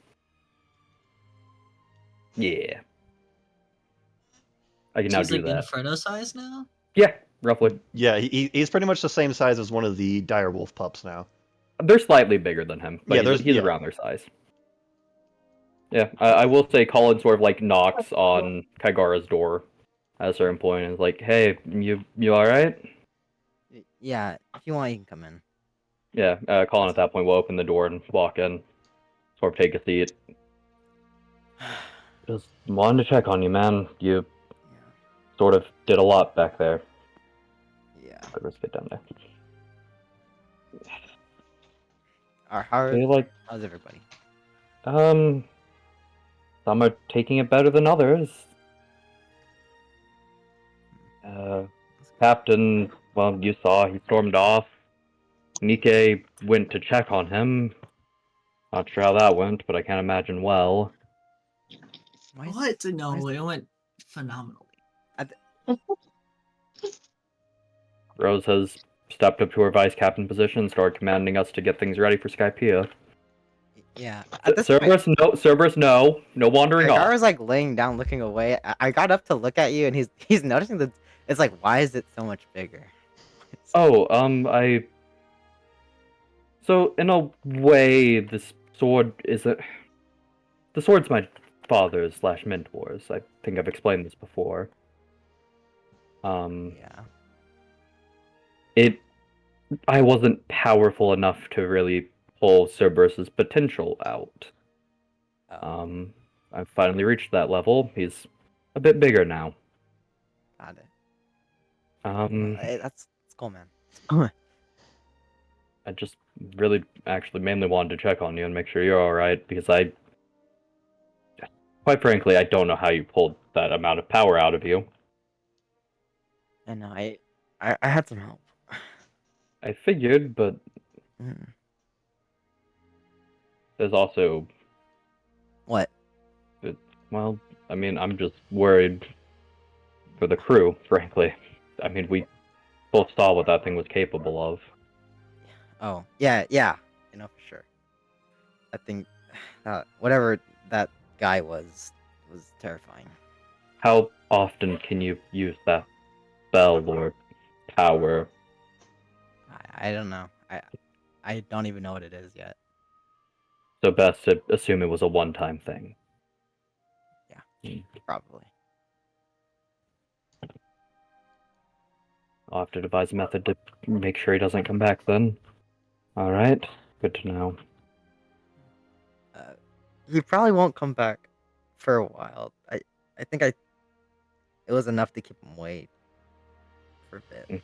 Yeah. I can now do like that. Inferno size now? Yeah, roughly. Yeah, he's pretty much the same size as one of the direwolf pups now. They're slightly bigger than him, but he's around their size. Yeah, I will say Colin sort of knocks on Kaigara's door at a certain point and is like, "Hey, you alright?" Yeah, if you want, you can come in. Yeah, Colin at that point will open the door and walk in, sort of take a seat. Just wanted to check on you, man. You sort of did a lot back there. Yeah. Let's get down there. How's everybody? Some are taking it better than others. Captain, well, you saw, he stormed off. Nikke went to check on him. Not sure how that went, but I can't imagine well. What? No, it went phenomenally. Rose has stepped up to her vice captain position and started commanding us to get things ready for Skypiea. Yeah. Cerberus, no wandering off. Kaigara's laying down, looking away. I got up to look at you, and he's noticing that it's like, why is it so much bigger? So in a way, this sword isn't. The sword's my father's / mentor's. I think I've explained this before. Yeah. I wasn't powerful enough to really pull Cerberus's potential out. I've finally reached that level. He's a bit bigger now. Got it. Hey, that's cool, man. I just really, actually, mainly wanted to check on you and make sure you're alright, because quite frankly, I don't know how you pulled that amount of power out of you. And I had some help. I figured, but Hmm. there's also, What? well, I mean, I'm just worried for the crew, frankly. I mean, we both saw what that thing was capable of. Oh, yeah, yeah. You know for sure. I think whatever that guy was terrifying. How often can you use that spell or power? I don't know. I don't even know what it is yet. So best to assume it was a one-time thing. Probably. I'll have to devise a method to make sure he doesn't come back then. Alright, good to know. He probably won't come back for a while. I think it was enough to keep him away for a bit.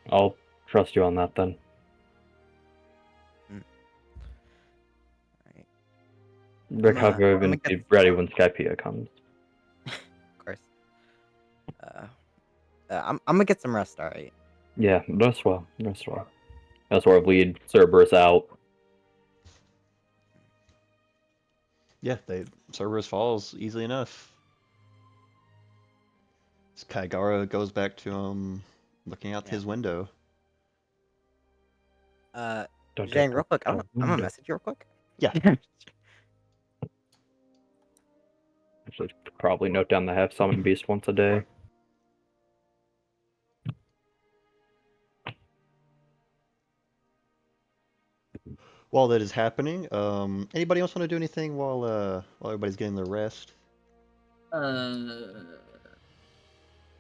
I'll trust you on that then. Right. Recover I'm gonna and get be ready when Skypea comes. of course. I'm gonna get some rest, alright? Yeah, rest well. Rest well. That's where I lead Cerberus out. Yeah, Cerberus falls easily enough. Kaigara goes back to looking out Yeah. his window. Zhang, real quick, I'm gonna message you real quick. Yeah. Actually, probably note down the half summon beast once a day. While that is happening, anybody else want to do anything while everybody's getting their rest? Can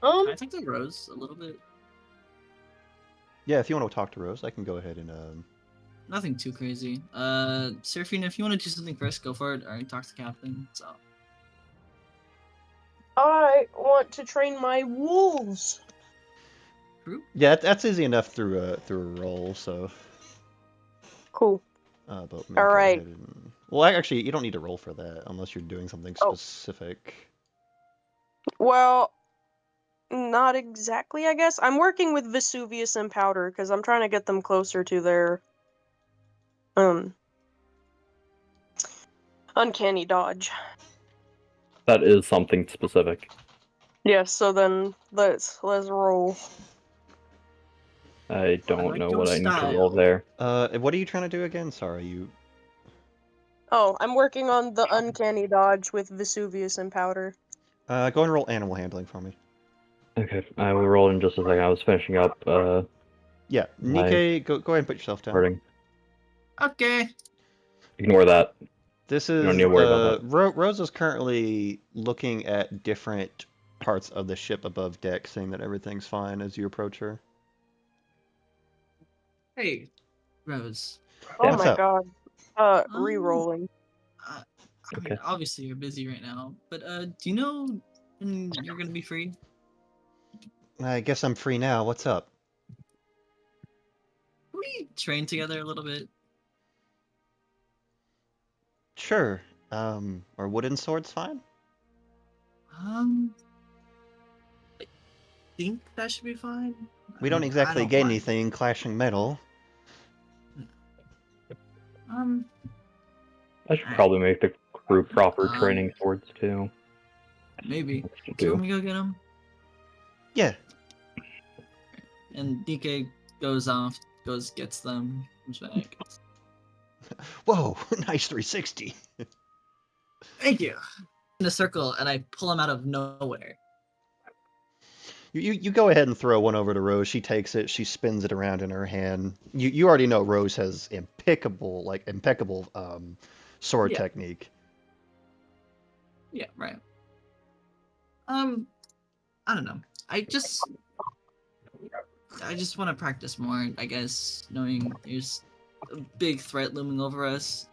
I talk to Rose a little bit? Yeah, if you want to talk to Rose, I can go ahead and Nothing too crazy. Seraphina, if you want to do something first, go for it. Or talk to Captain. So. I want to train my wolves. yeah, that's easy enough through a roll. So. Cool. But let me All go right. ahead and... Well, actually, you don't need to roll for that unless you're doing something specific. Well, not exactly, I guess. I'm working with Vesuvius and Powder because I'm trying to get them closer to their uncanny dodge. That is something specific. Yes, so then let's roll. I don't like know your what I need to style. roll there. What are you trying to do again? Sorry, you... Oh, I'm working on the uncanny dodge with Vesuvius and Powder. Go and roll animal handling for me. Okay, I will roll in just a second. I was finishing up, Yeah, Nikkei, go ahead and put yourself down. Starting. Okay. Ignore that. This You is don't need to worry about Rose is currently looking at different parts of the ship above deck, saying that everything's fine as you approach her. Hey, Rose. Oh What's my up? god. Re-rolling. I Okay. mean, obviously you're busy right now, but do you know when you're gonna be free? I guess I'm free now. What's up? Can we train together a little bit? Sure. Are wooden swords fine? I think that should be fine. We I don't mean, exactly I don't gain mind. anything clashing metal. I should probably make the crew proper Um, training swords too. maybe. What to Do you do? want me to go get him? Yeah. And DK goes off, gets them, comes back. Whoa, nice 360. Thank you. In a circle, and I pull him out of nowhere. You go ahead and throw one over to Rose. She takes it. She spins it around in her hand. You already know Rose has impeccable sword Yeah. technique. Yeah, right. I don't know. I just want to practice more, I guess, knowing there's a big threat looming over us.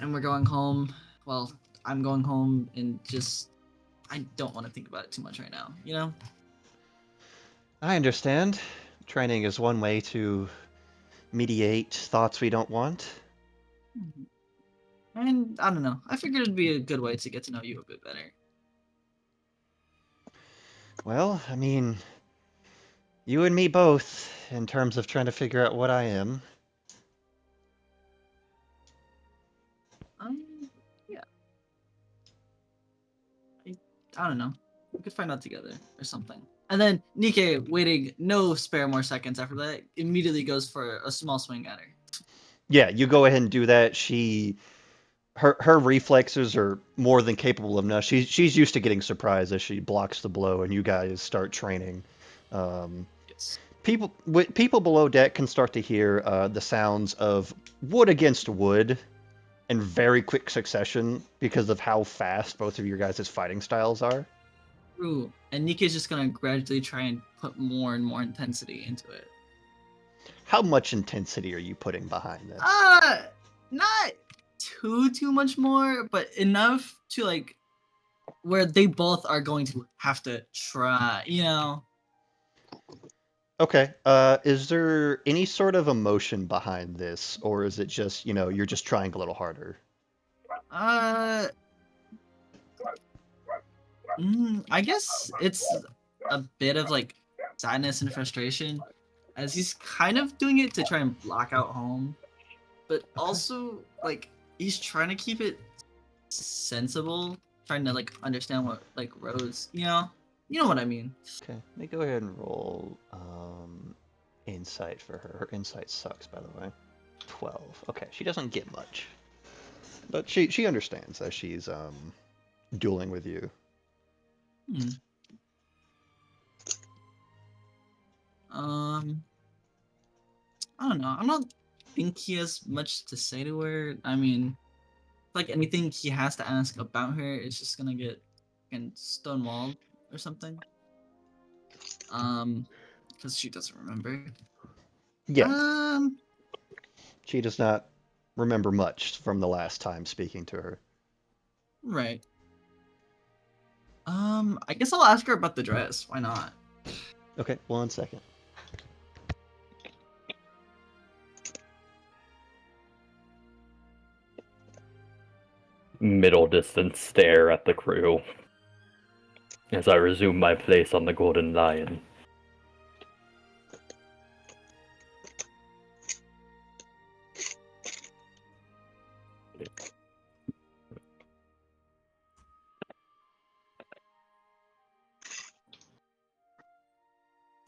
And we're going home. Well, I'm going home and just I don't want to think about it too much right now, you know? I understand. Training is one way to mediate thoughts we don't want. And I don't know. I figured it'd be a good way to get to know you a bit better. Well, I mean, You and me both, in terms of trying to figure out what I am. Yeah. I don't know. We could find out together or something. And then Nikke, waiting no spare more seconds after that, immediately goes for a small swing at her. Yeah, you go ahead and do that. Her reflexes are more than capable of enough. She's used to getting surprised as she blocks the blow, and you guys start training. Yes. People below deck can start to hear the sounds of wood against wood in very quick succession because of how fast both of your guys' fighting styles are. Ooh, and Nikke's just gonna gradually try and put more and more intensity into it. How much intensity are you putting behind this? Not too much more, but enough to like where they both are going to have to try, you know. Okay. Is there any sort of emotion behind this, or is it just, you're just trying a little harder? I guess it's a bit of like sadness and frustration, as he's kind of doing it to try and block out home, but also like he's trying to keep it sensible, trying to like understand what like Rose, you know what I mean. Okay, let me go ahead and roll insight for her. Her insight sucks, by the way. 12. Okay, she doesn't get much, but she understands as she's dueling with you. I don't know. I don't think he has much to say to her. I mean, like anything he has to ask about her is just gonna get fucking stonewalled or something. Because she doesn't remember. Yeah. She does not remember much from the last time speaking to her. Right. I guess I'll ask her about the dress. Why not? Okay, 1 second. Middle distance stare at the crew as I resume my place on the Golden Lion.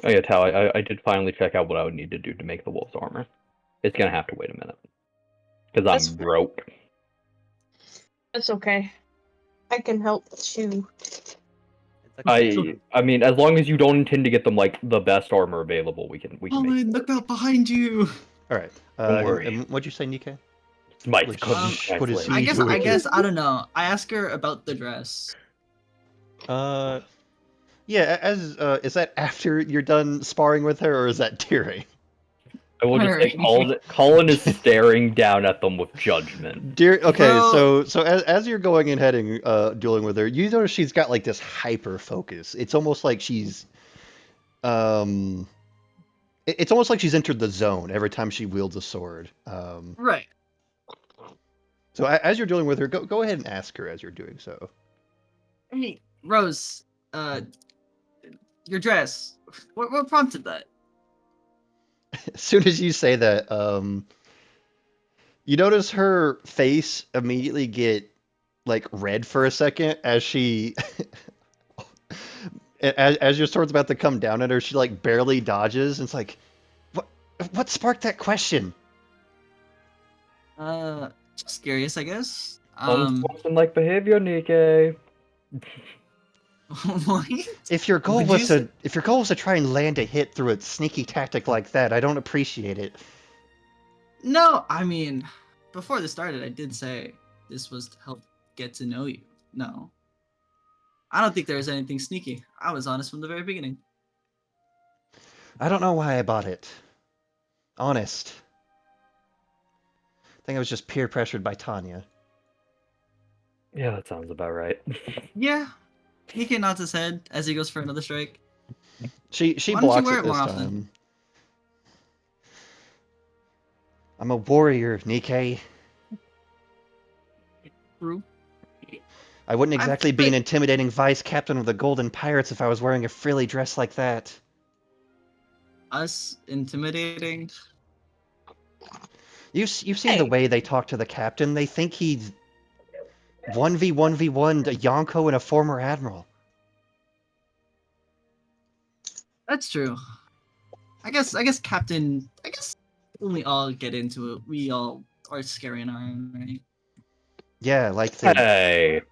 Oh yeah, Tal, I did finally check out what I would need to do to make the wolf's armor. It's gonna have to wait a minute. Because That's I'm broke. That's okay. I can help too. I mean, as long as you don't intend to get them like the best armor available, we can Oh, make it. look out behind you! Alright. Don't worry. And what'd you say, Nikke? Smite What couldn't is he translate. I doing? guess I don't know. I ask her about the dress. Yeah, is that after you're done sparring with her, or is that during? I will just say Colin is staring down at them with judgment. Okay, Bro. so as you're going and heading, dueling with her, you notice she's got like this hyper focus. It's almost like she's, it's almost like she's entered the zone every time she wields a sword. Right. So as you're dealing with her, go ahead and ask her as you're doing so. Hey, Rose. Your dress. What prompted that? As soon as you say that, you notice her face immediately get like red for a second as she as your sword's about to come down at her, she like barely dodges and it's like, what sparked that question? Just curious, I guess. Unsportsmanlike behavior, Nikke. What? If your goal Would was you to try and land a hit through a sneaky tactic like that, I don't appreciate it. No, I mean, before this started, I did say this was to help get to know you. No. I don't think there was anything sneaky. I was honest from the very beginning. I don't know why I bought it. Honest. I think I was just peer pressured by Tanya. Yeah, that sounds about right. Yeah. Nikke nods his head as he goes for another strike. She Why don't you blocks wear it it this more time. often? I'm a warrior, Nikke. True. I wouldn't exactly be an but- intimidating vice captain of the Golden Pirates if I was wearing a frilly dress like that. us intimidating. You've seen the Hey. way they talk to the captain. They think he's 1v1v1 a Yonko and a former admiral. That's true. I guess Captain. I guess when we all get into it, we all are scary in our own right. Yeah, like the Hey,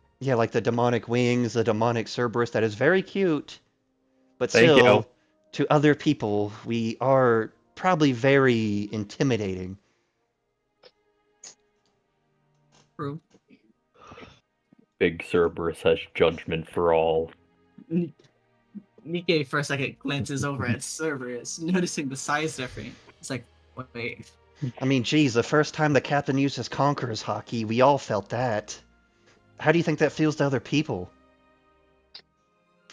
demonic wings, the demonic Cerberus that is very cute, but Thank you. still, to other people, we are probably very intimidating. True. big Cerberus has judgment for all. Nikkei for a second glances over at Cerberus, noticing the size difference. It's like, wait. I mean, geez, the first time the captain used his Conqueror's hockey, we all felt that. How do you think that feels to other people?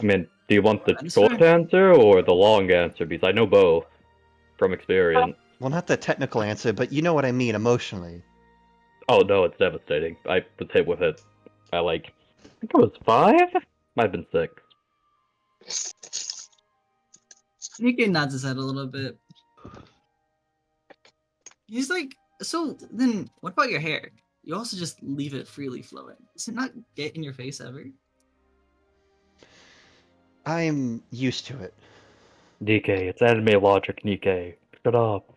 I mean, do you want the That is short fair. answer or the long answer? Because I know both from experience. Well, not the technical answer, but you know what I mean emotionally. Oh no, it's devastating. I was hit with it. I think it was 5? Might have been 6. Nikkei nods his head a little bit. He's like, so then what about your hair? You also just leave it freely flowing. Does it not get in your face ever? I'm used to it. Nikkei, it's anime logic, Nikkei. Shut up.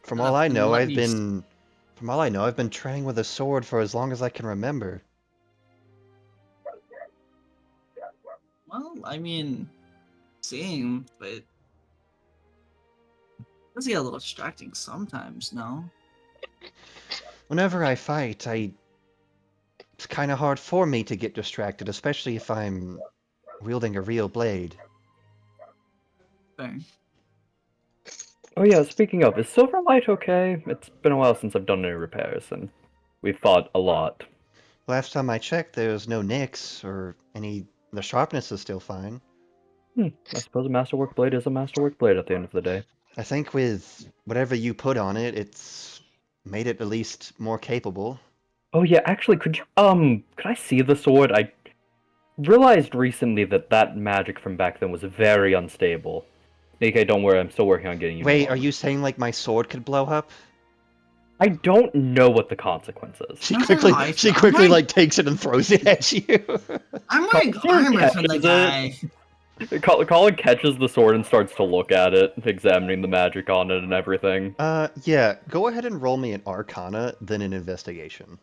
From all I Then know, let I've me been training with a sword for as long as I can remember. Well, I mean, same, but it does get a little distracting sometimes, no? Whenever I fight, it's kind of hard for me to get distracted, especially if I'm wielding a real blade. Fair. Oh yeah, speaking of, is Silverlight okay? It's been a while since I've done any repairs, and we've fought a lot. Last time I checked, there's no nicks or any. The sharpness is still fine. I suppose a masterwork blade is a masterwork blade at the end of the day. I think with whatever you put on it, it's made it at least more capable. Oh yeah, actually, could I see the sword? I realized recently that magic from back then was very unstable. Nikkei, don't worry, I'm still working on getting you Wait, more are armor. you saying like my sword could blow up? I don't know what the consequence is. She No, quickly, I- she I'm quickly like- like takes it and throws it at you. I'm wearing Colin armor from the catches guy. Colin catches the sword and starts to look at it, examining the magic on it and everything. Yeah. Go ahead and roll me an Arcana, then an Investigation.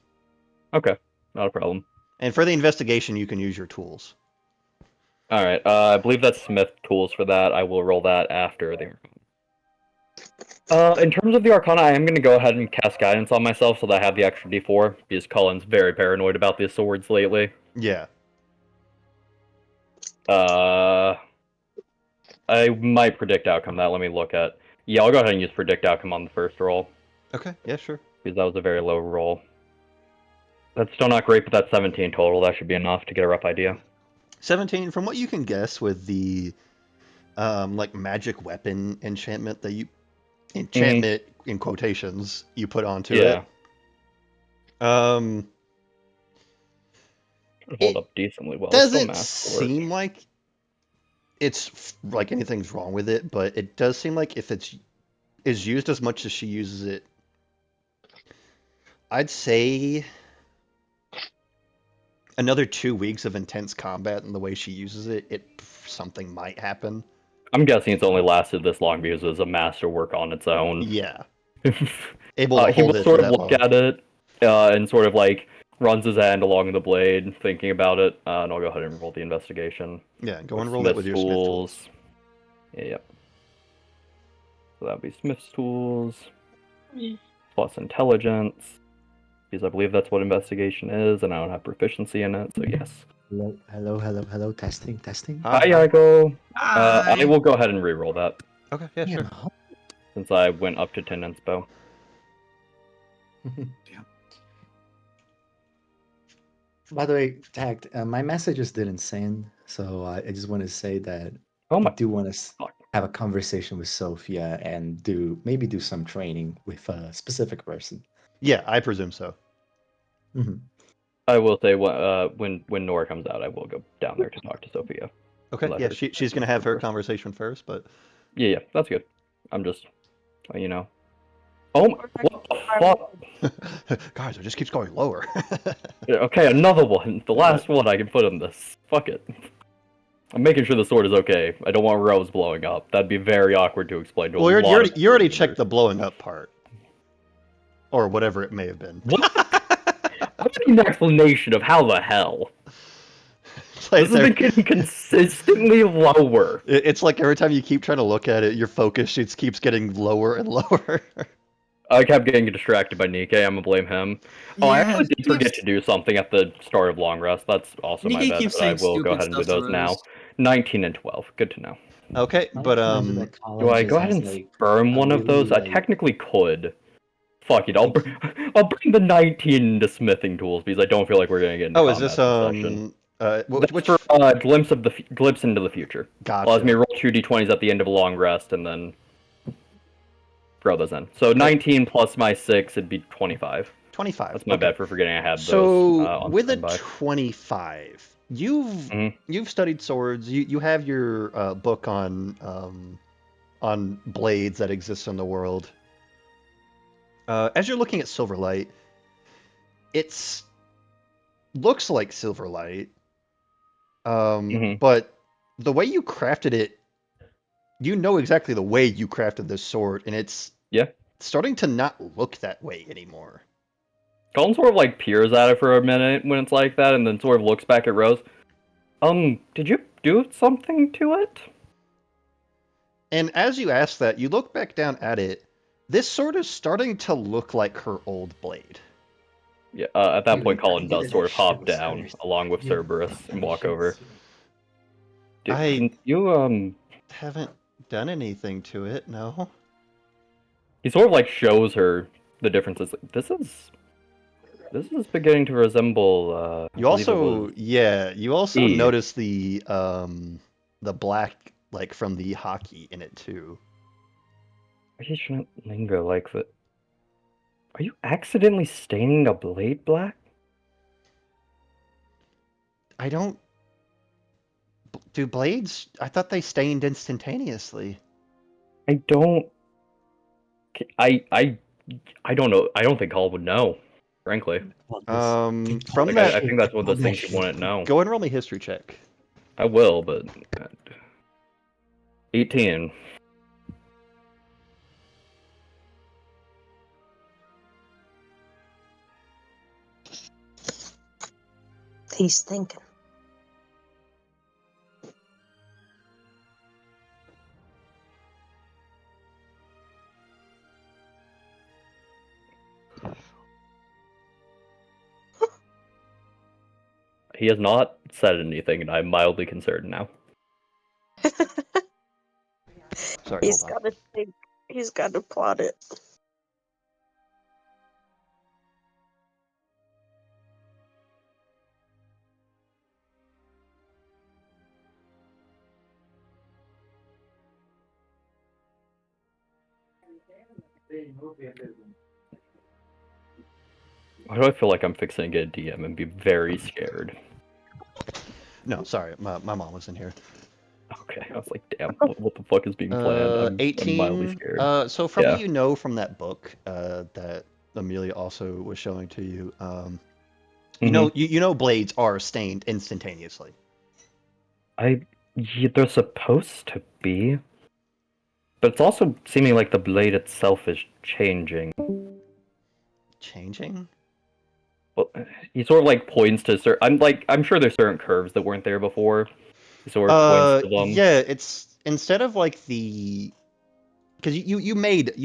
Okay, not a problem. And for the investigation, you can use your tools. Alright, I believe that's Smith tools for that. I will roll that after the Arcana. In terms of the Arcana, I am going to go ahead and cast Guidance on myself so that I have the extra D4, because Colin's very paranoid about these swords lately. Yeah. I might predict outcome that. Let me look at. Yeah, I'll go ahead and use predict outcome on the first roll, Okay. Yeah, sure. because that was a very low roll. That's still not great, but that's 17 total. That should be enough to get a rough idea. 17. From what you can guess with the like magic weapon enchantment that you enchantment in quotations you put onto Yeah. it. It Hold up decently well. It's still doesn't masterwork. seem like it's like anything's wrong with it, but it does seem like if it's is used as much as she uses it, I'd say another 2 weeks of intense combat and the way she uses it, something might happen. I'm guessing it's only lasted this long because it was a masterwork on its own. Yeah. Able to He hold will it sort for of that look long. at it and sort of like runs his hand along the blade, thinking about it. And I'll go ahead and roll the investigation. Yeah, go and roll that with your Smith tools. Yeah, yep. So that would be Smith's tools plus intelligence, because I believe that's what investigation is, and I don't have proficiency in it. So yes. Hello. Testing. Hi, Yago. Hi. I will go ahead and re-roll that Okay, yeah, sure. since I went up to 10 inspo. By the way, Tagged, my messages didn't send, so I just want to say that Oh I my. do want to fuck. have a conversation with Sophia and maybe do some training with a specific person. Yeah, I presume so. Mhm. I will say when Nora comes out, I will go down there to talk to Sophia. Okay, Let yeah, her she's gonna have her first. conversation first, but Yeah, that's good. I'm just, you know. Oh, what the fuck? guys, it just keeps going lower. Yeah, okay, another one. The last one I can put in this. Fuck it. I'm making sure the sword is okay. I don't want Rose blowing up. That'd be very awkward to explain to Well, a you lot already of you already listeners. checked the blowing up part, or whatever it may have been. What? I need an explanation of how the hell. It's like This has been getting consistently lower. it's like every time you keep trying to look at it, your focus just keeps getting lower and lower. I kept getting distracted by Nikkei. I'm gonna blame him. Oh, I Yeah, actually he did forget keeps to do something at the start of long rest. That's also my Nikkei bad, keeps but I saying will go stupid ahead and do stuff to those now. Rose. 19 and 12. Good to know. Okay, I but find that Do I college go ahead has, and like, burn a one of really, those? I like- technically could. Fuck it. I'll bring the 19 into smithing tools because I don't feel like we're gonna get into oh, is combat this this session. which That's for glimpse into the future. gotcha. Allows me to roll 2 d20s at the end of a long rest and then throw those in. So 19 plus my 6, it'd be 25. 25. That's my okay. bad for forgetting I had So those on with a standby. 25, you've Mhm. you've studied swords. You have your book on blades that exist in the world. As you're looking at Silverlight, it's looks like Silverlight, Mhm. but the way you crafted it, you know exactly the way you crafted this sword, and it's Yeah. starting to not look that way anymore. Colin sort of like peers at it for a minute when it's like that, and then sort of looks back at Rose. Did you do something to it? And as you ask that, you look back down at it. This sword is starting to look like her old blade. Yeah. At that point, I Colin knew does that sort of shit hop was down cursed. along with Yeah, Cerberus and walk over. Dude, I- can you Haven't done anything to it, no. He sort of like shows her the differences. This is beginning to resemble. I You believe it also, was you also E. notice the black, like from the hockey in it too. Why did you not linger like that? Are you accidentally staining a blade black? I don't. Do blades? I thought they stained instantaneously. I don't. I don't know. I don't think Colin would know, frankly. From Like, that, I think that's one of those things you wouldn't know. go and roll me a history check. I will, but 18. He's thinking. He has not said anything, and I'm mildly concerned now. Sorry, He's hold on. got to think. He's got to plot it. Why do I feel like I'm fixing to get a DM and be very scared? No, sorry, my mom was in here. Okay, I was like, damn, what the fuck is being planned? I'm mildly 18. scared. So from Yeah. what you know from that book, that Amelia also was showing to you, you know, you know blades are stained instantaneously. Yeah, they're supposed to be. But it's also seeming like the blade itself is changing. Changing? Well, he sort of like points to certain. I'm sure there's certain curves that weren't there before. He sort of points to them. Yeah, it's instead of like the, because you made a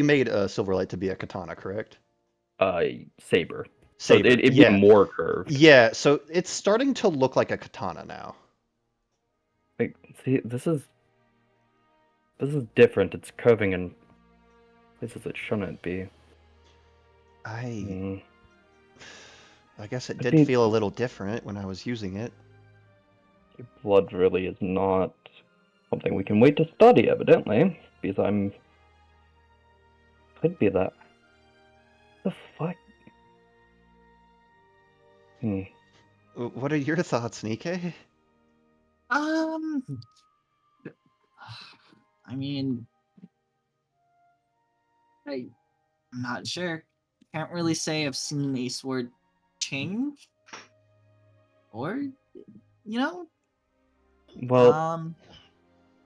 Silverlight to be a katana, correct? Saber. So Saber, it'd yeah. be more curved. Yeah, so it's starting to look like a katana now. Like, see, this is different. It's curving in places it shouldn't be. I guess it I did think- feel a little different when I was using it. Your blood really is not something we can wait to study, evidently, because could be that. The fuck? What are your thoughts, Nikkei? I mean, I'm not sure. Can't really say I've seen a sword change, or you know, Well,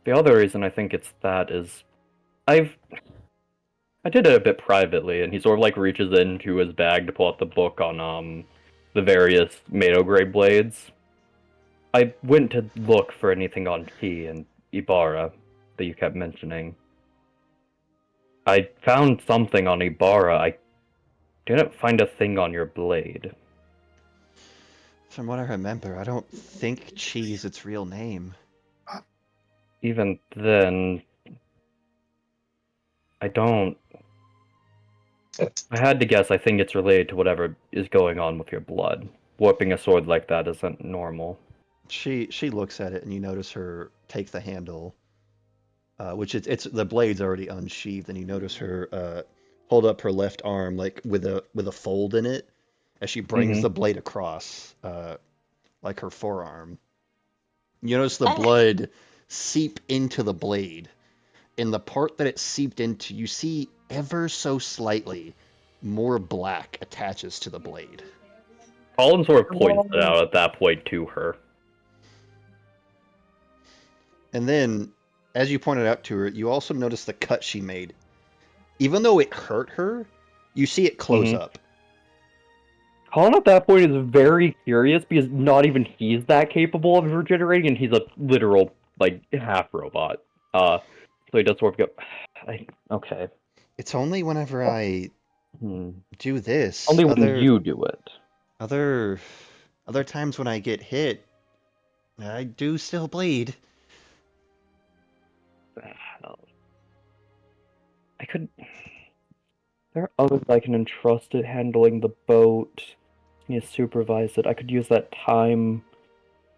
the other reason I think it's that is I did it a bit privately, and he sort of like reaches into his bag to pull out the book on the various Mado grade blades. I went to look for anything on Ki and Ibarra that you kept mentioning. I found something on Ibarra. I didn't find a thing on your blade. From what I remember, I don't think Chi is its real name. Even then, I don't. I had to guess. I think it's related to whatever is going on with your blood. Warping a sword like that isn't normal. She looks at it, and you notice her take the handle, which it's the blade's already unsheathed, and you notice her hold up her left arm like with a fold in it as she brings the blade across, like her forearm. You notice the blood seep into the blade. In the part that it seeped into, you see ever so slightly more black attaches to the blade. Colin sort of points it out at that point to her. And then, as you pointed out to her, you also notice the cut she made. Even though it hurt her, you see it close up. Colin at that point is very curious because not even he's that capable of regenerating, and he's a literal, like, half robot. So he does sort of go, okay. It's only whenever I do this. Only when you do it. Other times when I get hit, I do still bleed. I could... There are others I can entrust at handling the boat. You supervise it. I could use that time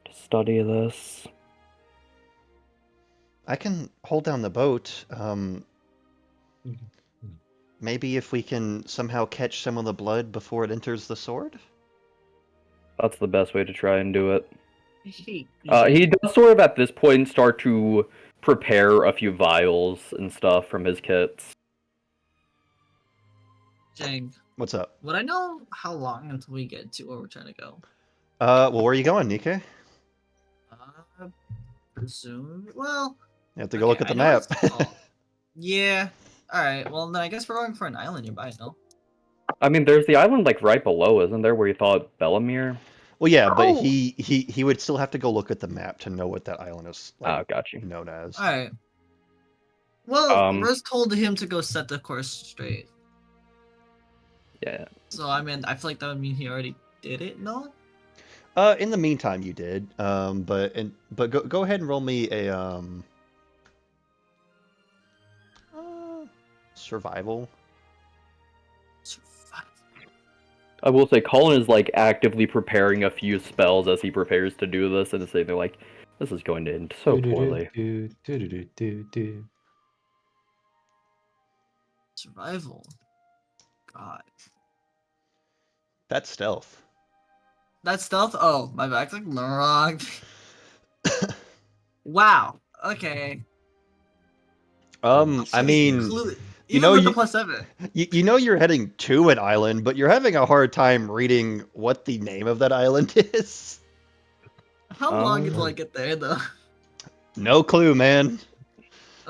to study this. I can hold down the boat. Maybe if we can somehow catch some of the blood before it enters the sword? That's the best way to try and do it. He does sort of at this point start to prepare a few vials and stuff from his kits. Jang, what's up? Would I know how long until we get to where we're trying to go? Well, where are you going, Nikke? Presume. Well, you have to go look at the map. Yeah. All right. Well, then I guess we're going for an island nearby, no? I mean, there's the island like right below, isn't there, where you thought Bellamere? Well, yeah, but he would still have to go look at the map to know what that island is. Like, got you. Known as. All right. Well, Rose told him to go set the course straight. Yeah. So I mean, I feel like that would mean he already did it, no? In the meantime, you did. But go ahead and roll me a survival. I will say, Colin is like actively preparing a few spells as he prepares to do this, and they're like, "This is going to end so poorly." Survival. God. That's stealth. That's stealth? Oh, my back's like wrong. Wow. Okay. I mean, you know, with the +7. You know you're heading to an island, but you're having a hard time reading what the name of that island is. How long until I get there, though? No clue, man.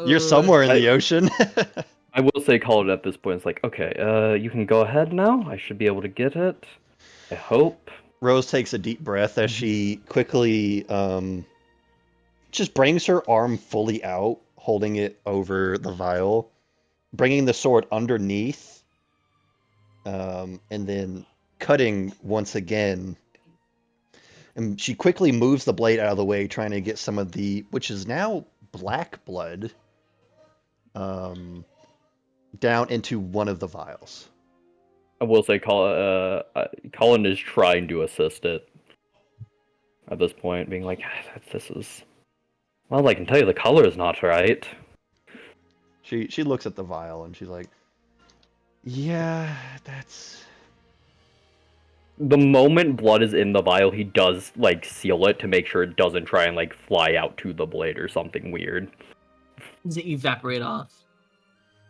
You're somewhere in the ocean. I will say, Colin at this point is like, okay, you can go ahead now. I should be able to get it. I hope. Rose takes a deep breath as she quickly just brings her arm fully out, holding it over the vial, bringing the sword underneath, and then cutting once again. And she quickly moves the blade out of the way, trying to get some of the, which is now black blood, down into one of the vials. I will say, Colin is trying to assist it at this point, being like, "This is, well, I can tell you the color is not right." She looks at the vial and she's like, "Yeah, the moment blood is in the vial, he does like seal it to make sure it doesn't try and like fly out to the blade or something weird. Does it evaporate off?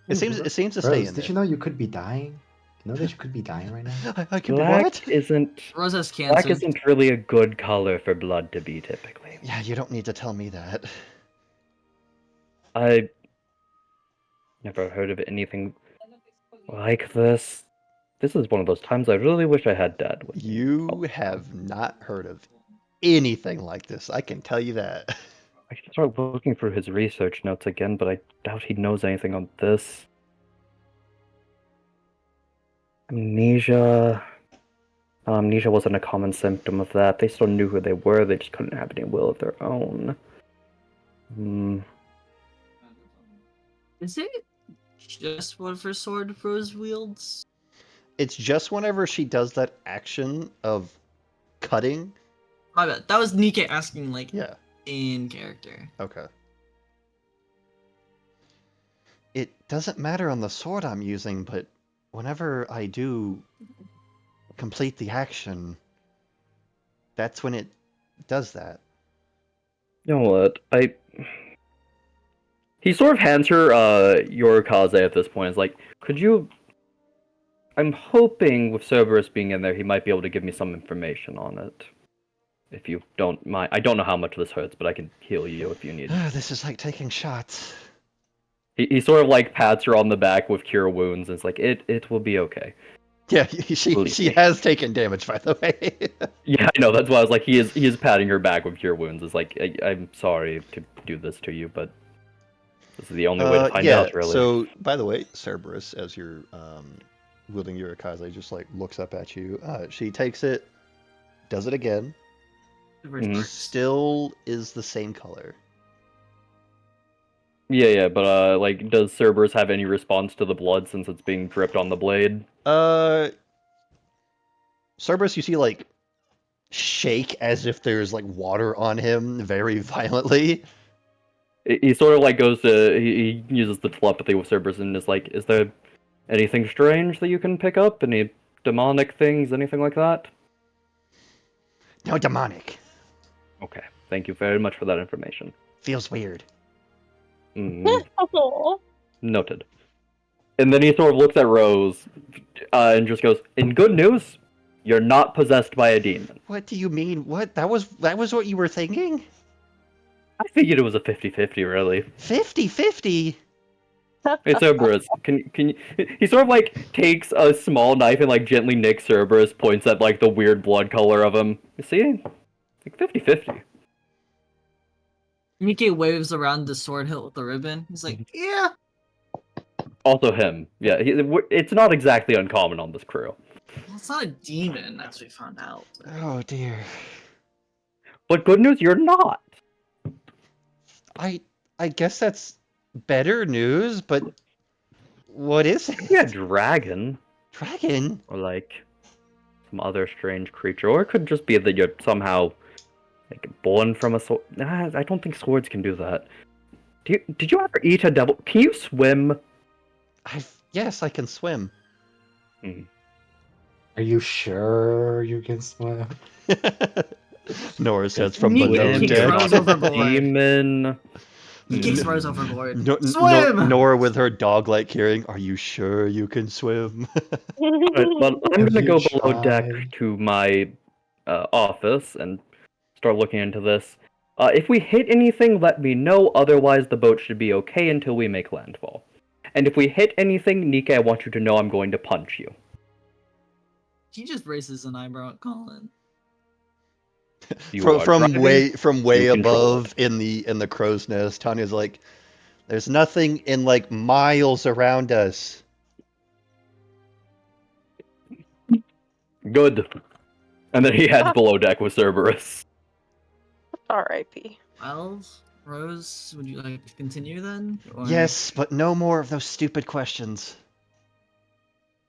It seems to stay Rose, in did there. you know you could be dying? You know that you could be dying right now? I could be Black what? isn't Rose has black cancer. isn't really a good color for blood to be typically. Yeah, you don't need to tell me that. I never heard of anything like this. This is one of those times I really wish I had Dad with me. You have not heard of anything like this. I can tell you that. I should start looking through his research notes again, but I doubt he knows anything on this. Amnesia. Amnesia wasn't a common symptom of that. They still knew who they were, they just couldn't have any will of their own. Is it just whatever sword Rose wields? It's just whenever she does that action of cutting. My bad. That was Nikke asking, like, Yeah. in character. Okay. It doesn't matter on the sword I'm using, but whenever I do complete the action, that's when it does that. You know what? He sort of hands her Yorikaze at this point. Is like, could you... I'm hoping with Cerberus being in there, he might be able to give me some information on it. If you don't mind. I don't know how much this hurts, but I can heal you if you need. This is like taking shots. He sort of like pats her on the back with cure wounds and it's like, it will be okay. Yeah, she has taken damage, by the way. Yeah, I know, that's why I was like, he is patting her back with cure wounds. It's like, I'm sorry to do this to you, but this is the only way to find out, really. So, by the way, Cerberus, as you're wielding Yorikaze, just like looks up at you. She takes it, does it again. Still is the same color. Yeah, but like, does Cerberus have any response to the blood since it's being dripped on the blade? Cerberus, you see like shake as if there's like water on him very violently. He sort of like goes to, he uses the telepathy with Cerberus and is like, is there anything strange that you can pick up? Any demonic things, anything like that? No demonic. Okay, thank you very much for that information. Feels weird. Noted. And then he sort of looks at Rose and just goes, in good news, you're not possessed by a demon. What do you mean? What? That was what you were thinking? I figured it was a 50-50, really. 50-50? Hey, Cerberus, can you... He sort of, like, takes a small knife and, like, gently nicks Cerberus, points at, like, the weird blood color of him. You see? Like, 50-50. Nikke waves around the sword hilt with the ribbon. He's like, yeah. Also him. Yeah, it's not exactly uncommon on this crew. Well, it's not a demon, as we found out. Oh, dear. But good news, you're not. I guess that's better news, but what is it? Yeah, dragon. Dragon? Or, like, some other strange creature. Or it could just be that you're somehow... like, born from a sword. Nah, I don't think swords can do that. Did you ever eat a devil? Can you swim? Yes, I can swim. Are you sure you can swim? Nora says from Nikke below kicks deck. Rose overboard. Demon. He kicks Rose overboard. Swim! Nora with her dog-like hearing. Are you sure you can swim? Alright, well, I'm gonna go you below deck tried? to my office and start looking into this. If we hit anything, let me know. Otherwise, the boat should be okay until we make landfall. And if we hit anything, Nikke, I want you to know I'm going to punch you. He just raises an eyebrow at Colin. From way You control above in the crow's nest, Tanya's like, there's nothing in like miles around us. Good. And then he heads below deck with Cerberus. R.I.P. Well, Rose, would you like to continue then? Or... Yes, but no more of those stupid questions.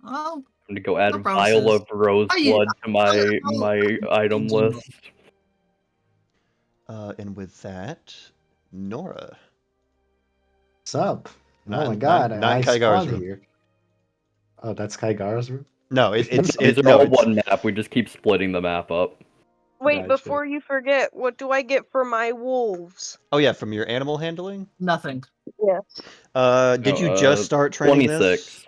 Well, I'm gonna go add No a vial promises. of rose blood to my item Continue. list. And with that, Nora. What's up? Oh Not- my god, not I Kaigar's spawned room. here. Oh, that's Kaigar's room? No, These are no, all it's one map. We just keep splitting the map up. Wait, Gotcha. before you forget, what do I get for my wolves? oh yeah, from your animal handling. Nothing. Yes. Did you just start training 26. this?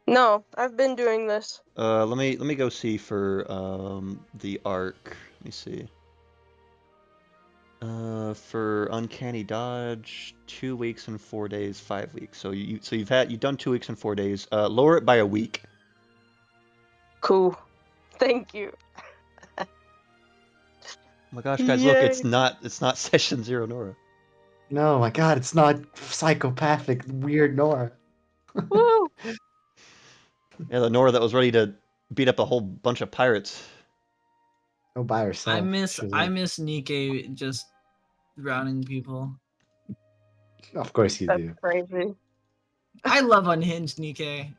No, I've been doing this. Let me go see for the arc. Let me see. For uncanny dodge, 2 weeks and 4 days, 5 weeks. So you've done 2 weeks and 4 days. Lower it by a week. Cool. Thank you. Oh my gosh, guys, look, Yay. it's not session 0 Nora. No, my God, it's not psychopathic, weird Nora. Woo! Yeah, the Nora that was ready to beat up a whole bunch of pirates. No, by herself. I miss She was I like, miss Nikke just drowning people. Of course you That's do. crazy. I love unhinged Nikke.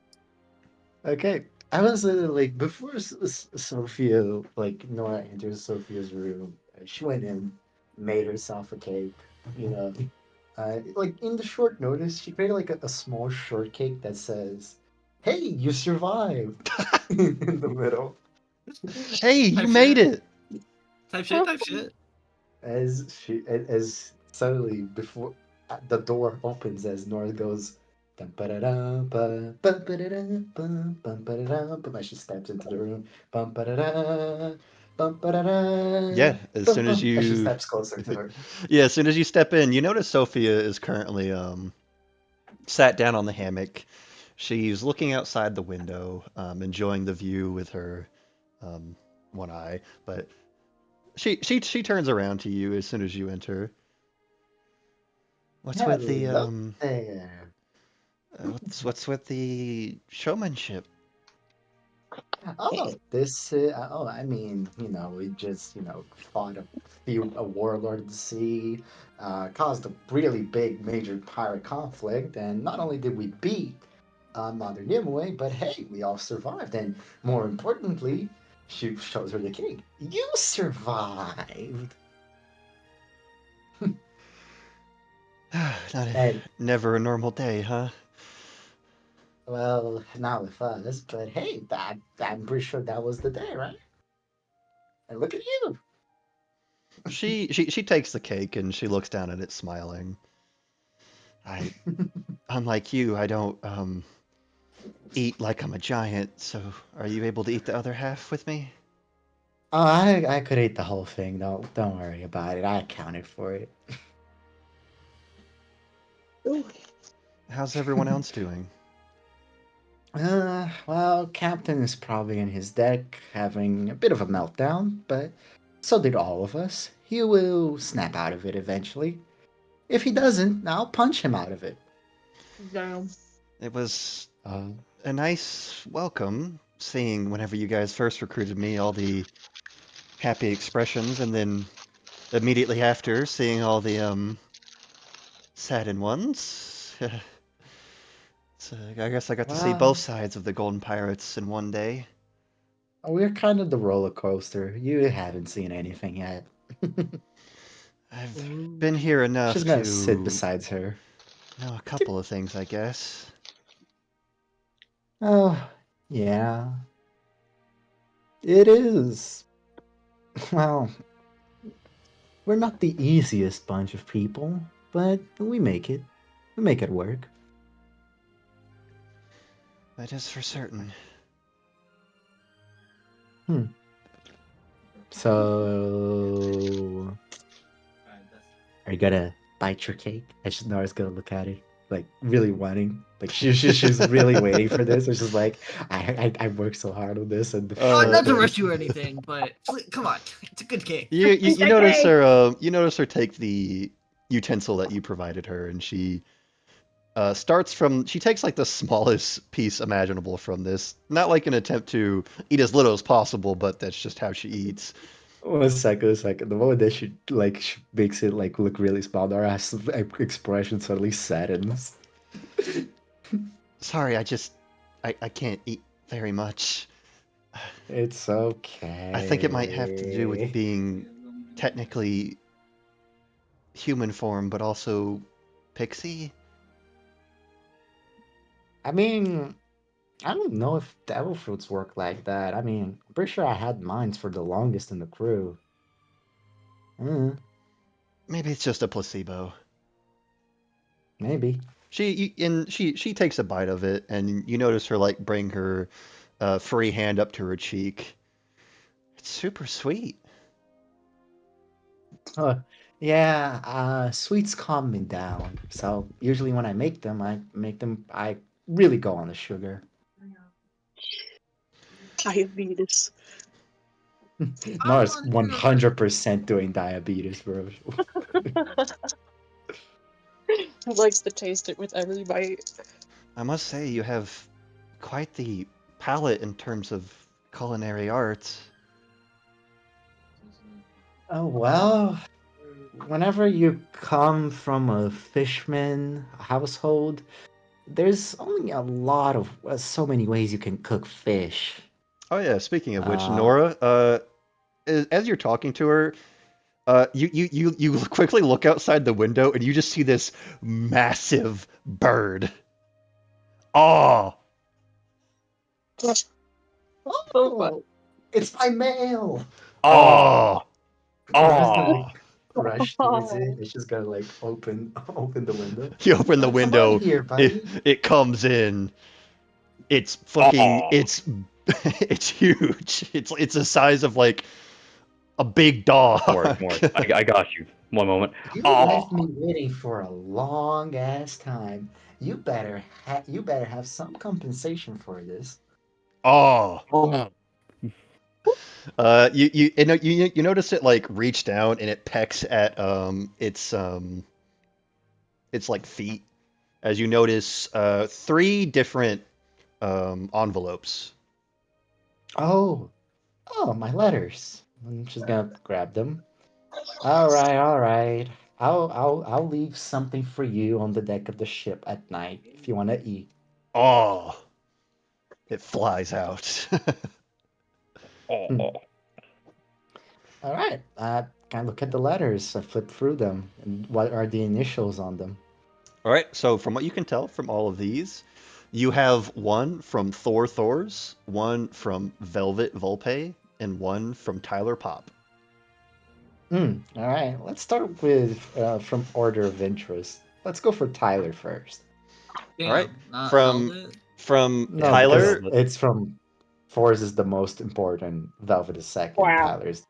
Okay, I was like before Sophia, like Nora enters Sophia's room. She went in, made herself a cake. You know, like in the short notice, she created like a small shortcake that says, "Hey, you survived!" in the middle. Hey, you Type made shit. it! Type shit. Type shit. As suddenly before the door opens as Nora goes. Dum, ba-da-da, ba, bum, ba-da-da, bum, bum, ba-da-da, bum, as she steps into the room. Bum, ba-da-da, bum, ba-da-da, Yeah, as bum, soon as bum, as she you steps closer to her. yeah, as soon as you step in, you notice Sophia is currently sat down on the hammock. She's looking outside the window, enjoying the view with her one eye, but she turns around to you as soon as you enter. What's with the Hello there. what's with the showmanship? Oh, I mean, we just, fought a few a warlord at the sea, caused a really big major pirate conflict, and not only did we beat Mother Nimue, but hey, we all survived, and more importantly, she shows her the king. You survived, Not and never a normal day, huh? well, not with us, but hey, I'm pretty sure that was the day, right? And look at you. She takes the cake and she looks down at it, smiling. Unlike you, I don't eat like I'm a giant. So, are you able to eat the other half with me? Oh, I could eat the whole thing. Don't worry about it. I accounted for it. How's everyone else doing? Well, Captain is probably in his deck having a bit of a meltdown, but so did all of us. He will snap out of it eventually. If he doesn't, I'll punch him out of it. Damn. It was Uh, a nice welcome, seeing whenever you guys first recruited me, all the happy expressions, and then immediately after, seeing all the saddened ones. So I guess I got to see both well, sides of the Golden Pirates in one day. we're kind of the roller coaster. You haven't seen anything yet. I've Ooh. been here enough She's gonna sit to beside her. know a couple of things, I guess. Oh, yeah. It is. Well, we're not the easiest bunch of people, but we make it. We make it work. That is for certain. So, are you gonna bite your cake? And Nora's gonna look at it, like really wanting. Like she's really waiting for this. It's just like I worked so hard on this, and Not to rush you or anything, but come on, it's a good cake. You notice her take the utensil that you provided her, and she she takes like the smallest piece imaginable from this. Not like an attempt to eat as little as possible, but that's just how she eats. one second. The moment that she makes it like look really small, Nora's expression suddenly saddens. Sorry, I can't eat very much. It's okay. I think it might have to do with being technically human form, but also pixie. I mean, I don't know if devil fruits work like that. I mean, I'm pretty sure I had mines for the longest in the crew. Mm, Maybe it's just a placebo. maybe. She takes a bite of it, and you notice her like bring her free hand up to her cheek. It's super sweet. Uh, yeah, sweets calm me down. So usually when I make them, I really go on the sugar. Diabetes. I Nora's want to know if 100% doing diabetes, bro. Likes to taste it with every bite. I must say, you have quite the palate in terms of culinary arts. Oh, well, whenever you come from a fishman household, there's only a lot of so many ways you can cook fish. Oh yeah, speaking of which, Uh, Nora, as you're talking to her, you quickly look outside the window and you just see this massive bird. Oh, oh, it's my mail. oh, Nora's gonna oh. like rush towards it. It's just gonna like open the window. You open the Come on window, here, it, buddy. it comes in. It's fucking, Oh, it's it's huge. It's the size of like a big dog. Morris, I got you. One moment. You Oh, left me waiting for a long ass time. You better have some compensation for this. Oh. oh, You notice it like reach down and it pecks at its like feet as you notice three different envelopes. Oh, oh, my letters. I'm just gonna grab them. All right. I'll leave something for you on the deck of the ship at night if you want to eat. Oh, it flies out. Hmm. oh. All right. Can I look at the letters? I flip through them. And what are the initials on them? All right, so from what you can tell from all of these, you have one from Thor Thors, one from Velvet Volpe, and one from Tyler Pop. All right. Let's start with from order of interest. Let's go for Tyler first. All right, damn, not from Velvet. from No, because Tyler. Velvet. it's from Force is the most important. Velvet is second. Wow. Tyler's.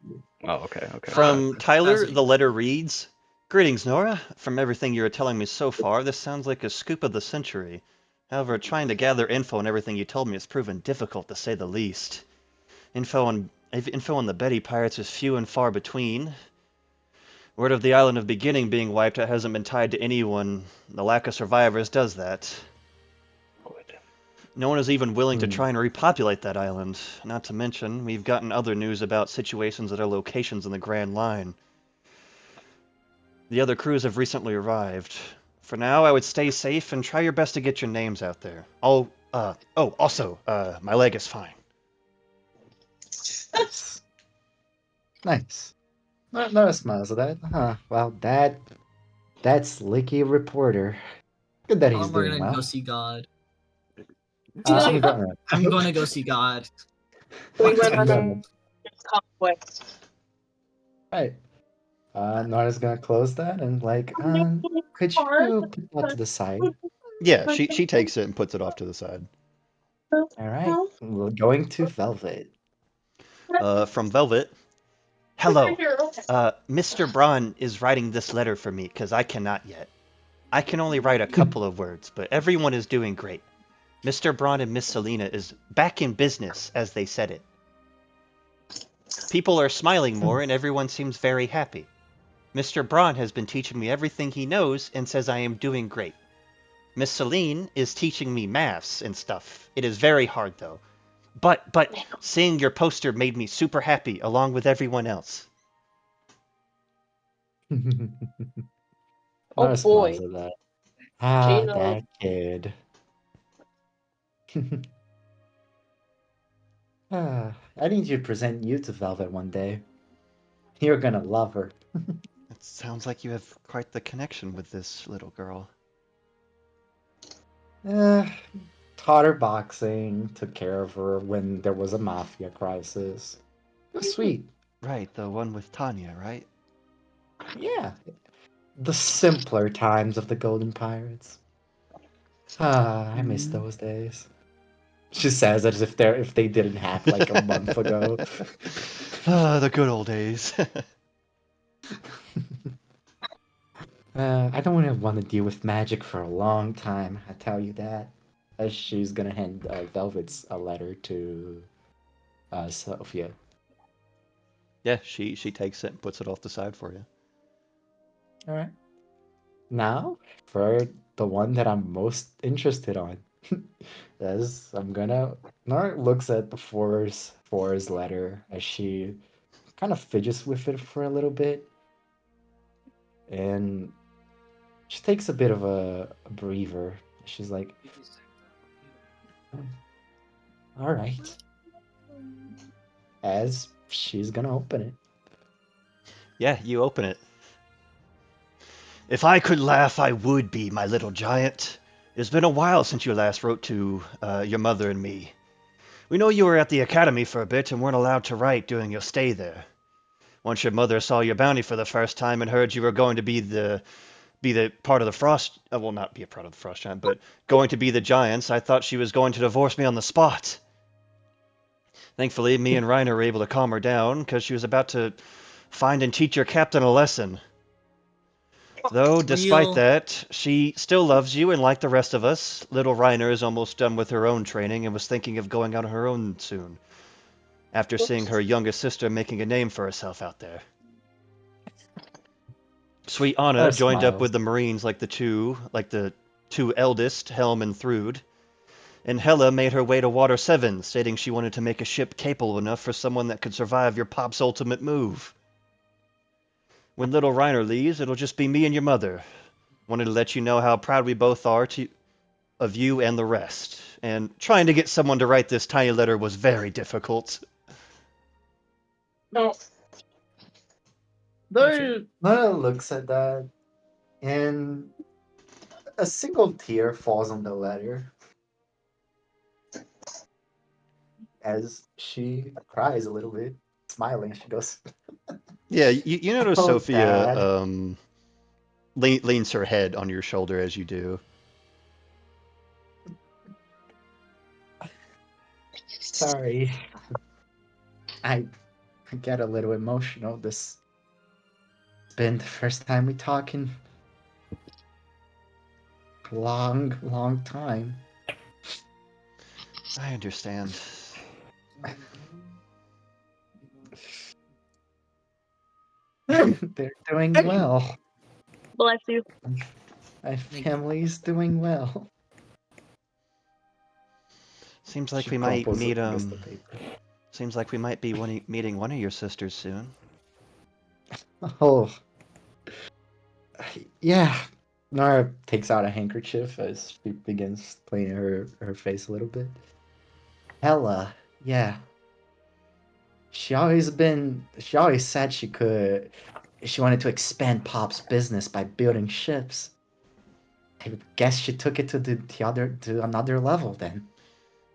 Oh, okay. From That's Tyler, what the you letter reads, "Greetings, Nora. From everything you're telling me so far, this sounds like a scoop of the century. However, trying to gather info on everything you told me has proven difficult to say the least. Info on the Betty pirates is few and far between. Word of the island of Beginning being wiped out hasn't been tied to anyone. The lack of survivors does that. No one is even willing to Hmm. try and repopulate that island. Not to mention, we've gotten other news about situations at our locations in the Grand Line. The other crews have recently arrived. For now, I would stay safe and try your best to get your names out there. Also, my leg is fine." Nice. Nice. No smiles at that. Huh. Well, that's Licky Reporter. Good that Tell he's him we're doing gonna go well. see God. I'm gonna. I'm gonna go see God. We went I'm on gonna. a conflict. Right. Nora's gonna close that and like, could you put that to the side? Yeah, she takes it and puts it off to the side. All right. We're going to Velvet. From Velvet, "Hello. Mr. Braun is writing this letter for me because I cannot yet. I can only write a couple of words, but everyone is doing great. Mr. Braun and Miss Selena is back in business, as they said it. People are smiling more and everyone seems very happy. Mr. Braun has been teaching me everything he knows and says I am doing great. Miss Celine is teaching me maths and stuff. It is very hard though. But seeing your poster made me super happy along with everyone else." Oh Nora smiles boy. at that. Gino. That kid. I need to present you to Velvet one day. You're gonna love her. It sounds like you have quite the connection with this little girl. Uh, taught her boxing, took care of her when there was a mafia crisis. It was sweet. Right, the one with Tanya, right? Yeah. The simpler times of the Golden Pirates. Ah, I miss those days. She says as if they didn't happen like a month ago. Ah, the good old days. I don't want to deal with magic for a long time, I tell you that. As she's gonna hand Velvet's a letter to Sophia. Yeah, she takes it and puts it off the side for you. Alright. Now, for the one that I'm most interested on. As I'm gonna Nora looks at the four's letter as she kind of fidgets with it for a little bit. And she takes a bit of a breather. She's like, all right. As she's gonna open it. Yeah, you open it. If I could laugh, I would be, my little giant. It's been a while since you last wrote to your mother and me. We know you were at the academy for a bit and weren't allowed to write during your stay there. Once your mother saw your bounty for the first time and heard you were going to be the part of the Frost, well, not be a part of the Frost Giant, but going to be the Giants, I thought she was going to divorce me on the spot. Thankfully, me and Reiner were able to calm her down because she was about to find and teach your captain a lesson. Though, despite Real. that, she still loves you, and like the rest of us, little Reiner is almost done with her own training and was thinking of going on her own soon, after seeing her youngest sister making a name for herself out there. Sweet Anna joined up Smiles. with the Marines like the two eldest, Helm and Thrude, and Hela made her way to Water 7, stating she wanted to make a ship capable enough for someone that could survive your pop's ultimate move. When little Reiner leaves, it'll just be me and your mother. Wanted to let you know how proud we both are of you and the rest. And trying to get someone to write this tiny letter was very difficult. No. Nora looks at that, and a single tear falls on the letter as she cries a little bit, smiling. She goes, Yeah, you notice "Oh, Sophia Dad." leans her head on your shoulder as you do. Sorry. I get a little emotional. This has been the first time we talk in a long, long time. I understand. They're doing well. Bless you. My family's doing well. Seems like She we might crumples meet against the paper. Seems like we might be meeting one of your sisters soon. Oh, yeah. Nora takes out a handkerchief as she begins cleaning her face a little bit. Ella, yeah. She always said she wanted to expand Pop's business by building ships. I guess she took it to another level then.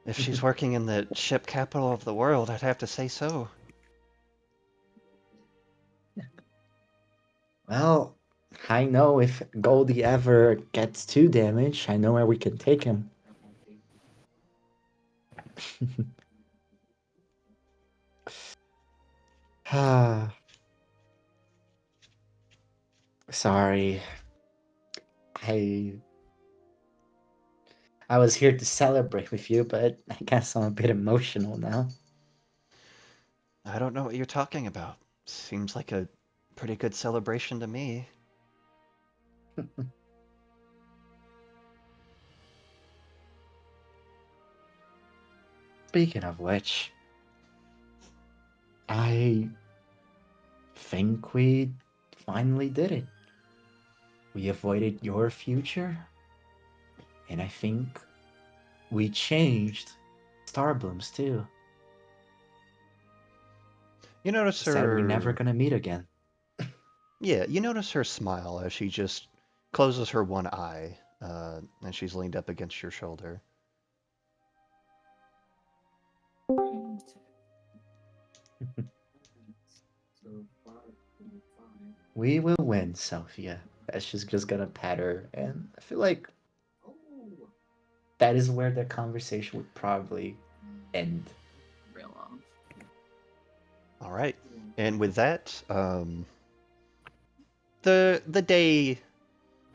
If she's working in the ship capital of the world, I'd have to say so. Well, I know if Goldie ever gets too damaged, I know where we can take him. Sorry. I was here to celebrate with you, but I guess I'm a bit emotional now. I don't know what you're talking about. Seems like a pretty good celebration to me. Speaking of which, I think we finally did it. We avoided your future, and I think we changed Starbloom's too. You notice Said we're never her... gonna meet again. Yeah, you notice her smile as she just closes her one eye, and she's leaned up against your shoulder. We will win, Sophia. She's just gonna pat her, and I feel like that is where the conversation would probably end. Real long. All right. And with that, the day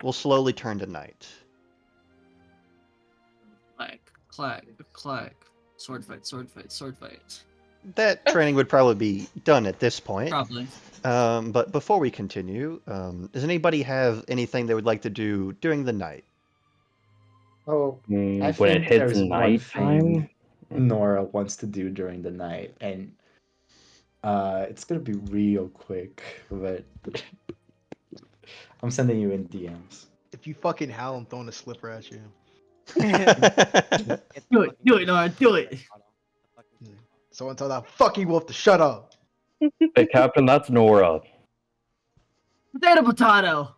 will slowly turn to night. Clack, clack. Sword fight, sword fight, sword fight. That training would probably be done at this point. Probably. But before we continue, does anybody have anything they would like to do during the night? Oh, I When it think hits there's one nighttime, thing Nora wants to do during the night, and it's gonna be real quick, but I'm sending you in DMs. If you fucking howl, I'm throwing a slipper at you. Do it, Nora, do it. Someone tell that fucking wolf to shut up. hey, Captain, that's Nora. Potato.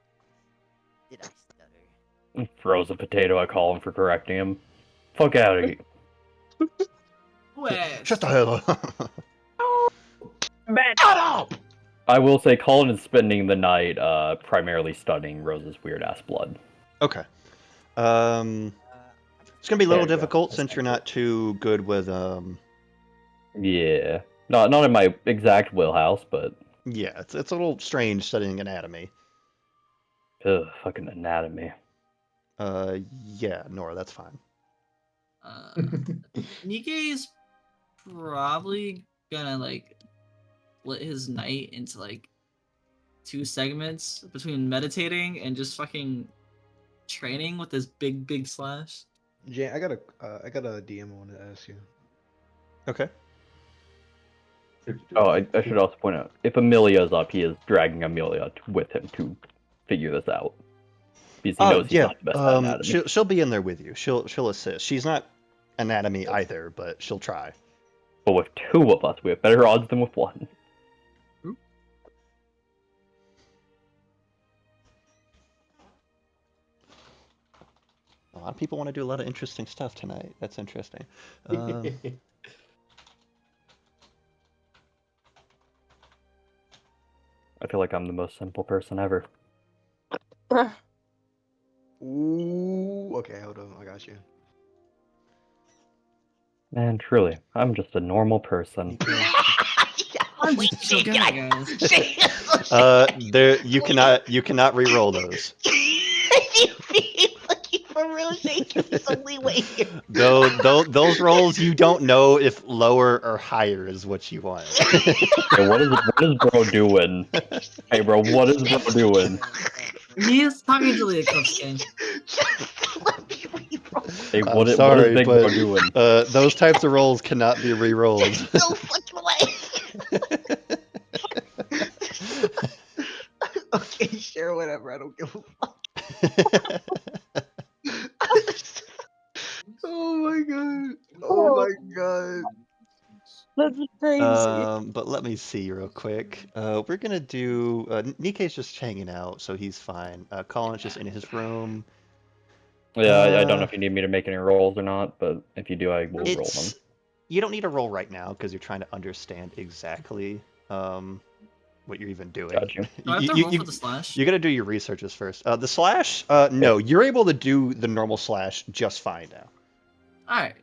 Did I stutter? Frozen potato, I call him for correcting him. Fuck out of here. West. Shut the hell up. Shut up! I will say Colin is spending the night primarily studying Rose's weird ass blood. Okay. It's gonna be a little There you go. difficult That's since not you're not too good with Yeah. Not in my exact wheelhouse, but yeah, it's a little strange studying anatomy. ugh, fucking anatomy. Yeah, Nora, that's fine. Nikkei's probably gonna like split his night into like 2 segments between meditating and just fucking training with this big slash. Jane, I got a DM I want to ask you. Okay. Oh, I should also point out, if Amelia's up, he is dragging Amelia with him to figure this out. Because he knows he's yeah. not the best at anatomy. She'll be in there with you. She'll assist. She's not anatomy either, but she'll try. But with 2 of us, we have better odds than with 1. A lot of people want to do a lot of interesting stuff tonight. That's interesting. I feel like I'm the most simple person ever. Ooh, okay, hold on, I got you. Man, truly, I'm just a normal person. I'm just so good at guys. There you cannot re-roll those. For real, Shake, give me some leeway here. Those rolls you don't know if lower or higher is what you want. Hey, what is bro doing? Hey, bro, what is bro doing? He's talking to the Eclipse King. Hey, I'm what sorry, is big but bro doing? those types of rolls cannot be re-rolled. No fucking way. Okay, sure, whatever. I don't give a fuck. Oh my god. Oh my god. That's crazy. But let me see real quick. We're gonna do. Nikkei's just hanging out, so he's fine. Colin's just in his room. Yeah, I don't know if you need me to make any rolls or not, but if you do, I will roll them. You don't need a roll right now because you're trying to understand exactly what you're even doing. Got you. Do I have to roll for the slash? You gotta do your researches first. The slash, no, you're able to do the normal slash just fine now. Alright.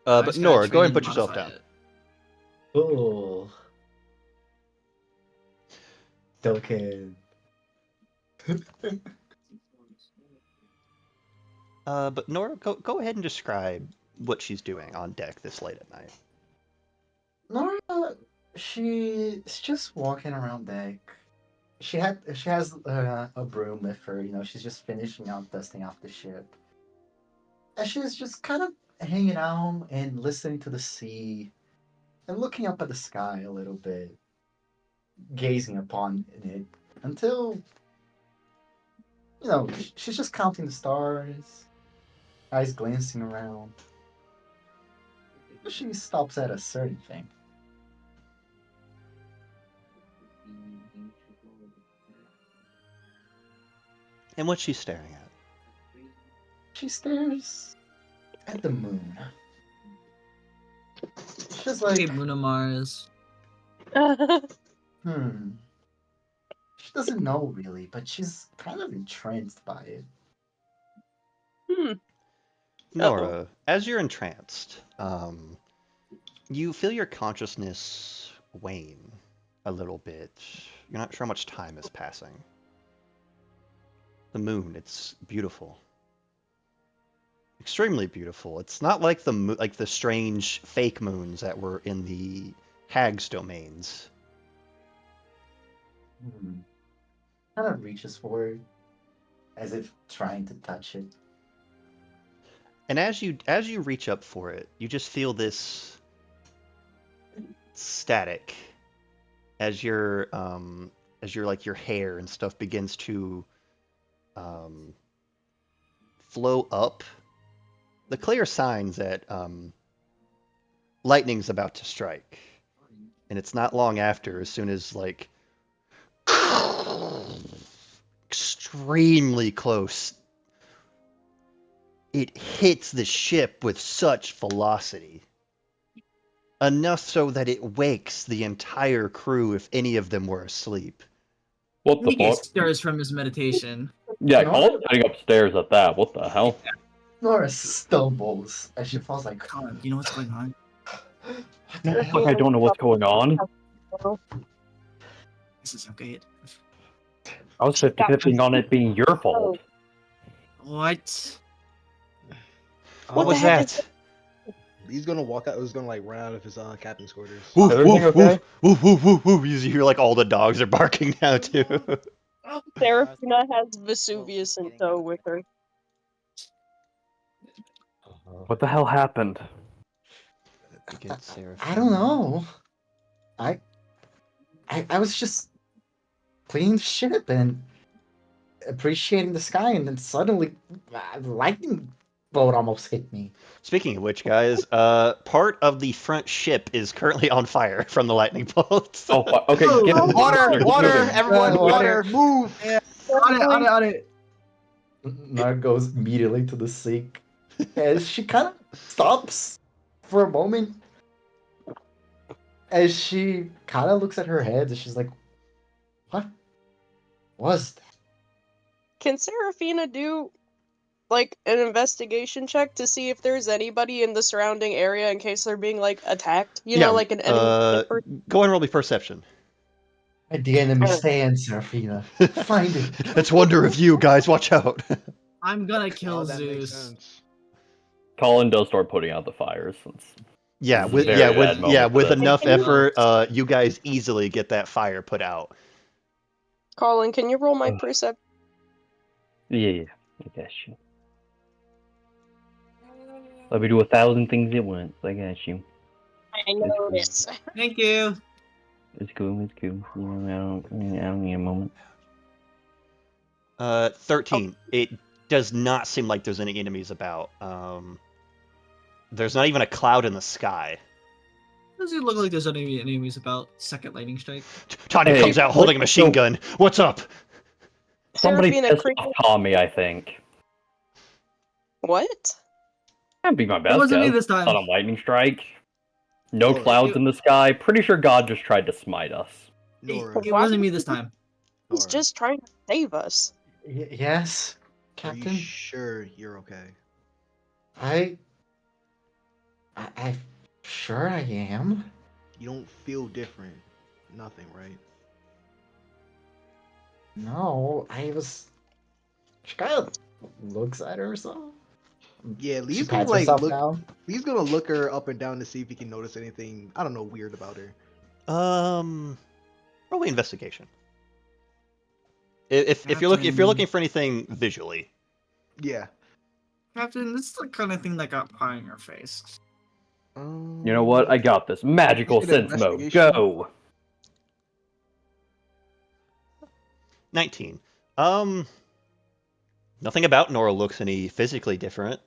But Nora, go ahead and put yourself down. Oh. Token. But Nora, go ahead and describe what she's doing on deck this late at night. Nora, she's just walking around deck. She has a broom with her. You know, she's just finishing out dusting off the ship. And she's just kind of hanging out and listening to the sea and looking up at the sky a little bit, gazing upon it until, you know, she's just counting the stars, eyes glancing around. She stops at a certain thing. And what's she staring at? She stares at the moon. She's like, Hey, Bruno Mars. Hmm. She doesn't know really, but she's kind of entranced by it. Hmm. Nora, as you're entranced, you feel your consciousness wane a little bit. You're not sure how much time is passing. The moon, it's beautiful. Extremely beautiful. It's not like like the strange fake moons that were in the Hag's domains. Hmm. Kind of reaches forward, as if trying to touch it. And as you reach up for it, you just feel this static as your like your hair and stuff begins to um, flow up. The clear signs that lightning's about to strike, and it's not long after. As soon as like extremely close, it hits the ship with such velocity. Enough so that it wakes the entire crew if any of them were asleep. What the He fuck? stirs from his meditation. Yeah, No. Colin's heading upstairs at that. What the hell? Nora stumbles as she falls like. Colin, you know what's going on? What the Fuck, hell? I don't know what's going on. This is okay. I was 50-50 on it being your fault. What? What What the was heck is that? He's gonna walk out. He's gonna like run out of his captain's quarters. Woof, Everything woof, okay? woof, woof, woof, woof. You hear like all the dogs are barking now too. Serafina has Vesuvius in tow with her. What the hell happened? I don't know. I was just cleaning the ship and appreciating the sky, and then suddenly, lightning bolt almost hit me. Speaking of which, guys, part of the front ship is currently on fire from the lightning bolts. Oh, okay, Oh, get in. Water, Get water, moving. everyone, Water. water, move! On it. Nora goes immediately to the sink, and she kind of stops for a moment as she kind of looks at her head, and she's like, "What was that?" Can Serafina do like an investigation check to see if there's anybody in the surrounding area in case they're being like attacked? You know, like an enemy. Go and roll me perception. At the enemy stands, Serafina. Find it. Let's wonder if you guys watch out. I'm gonna kill Oh, that makes Zeus. sense. Colin does start putting out the fires. Yeah, This is with a very yeah, bad with moment yeah, for with this. enough Can you- effort, you guys easily get that fire put out. Colin, can you roll my perception? Yeah, I guess you. Let me do 1,000 things at once. I got you. I know this. Thank you. It's cool. It's cool. I don't need a moment. 13. It does not seem like there's any enemies about. There's not even a cloud in the sky. Does it look like there's any enemies about? Second lightning strike. Tanya Hey, comes out holding a what- machine so- gun. What's up? Somebody Serafina pissed creep- off Tommy, I think. What? That'd be my best wasn't me guess. this time. On a lightning strike. No Nora, clouds in the sky. Pretty sure God just tried to smite us. Nora, It wasn't me this time. He's Nora, just trying to save us. Yes, are you Captain. sure you're okay? I'm sure I am. You don't feel different. Nothing, right? No, I was. She kind of looks at herself. Yeah, She Lee's gonna pats like herself look. down. Lee's gonna look her up and down to see if he can notice anything. I don't know, weird about her. Roll me investigation. If you're Captain. looking for anything visually. Yeah. Captain, this is the kind of thing that got pie in your face. You know what? I got this. Magical Make an sense mode. investigation. Go! 19. Nothing about Nora looks any physically different.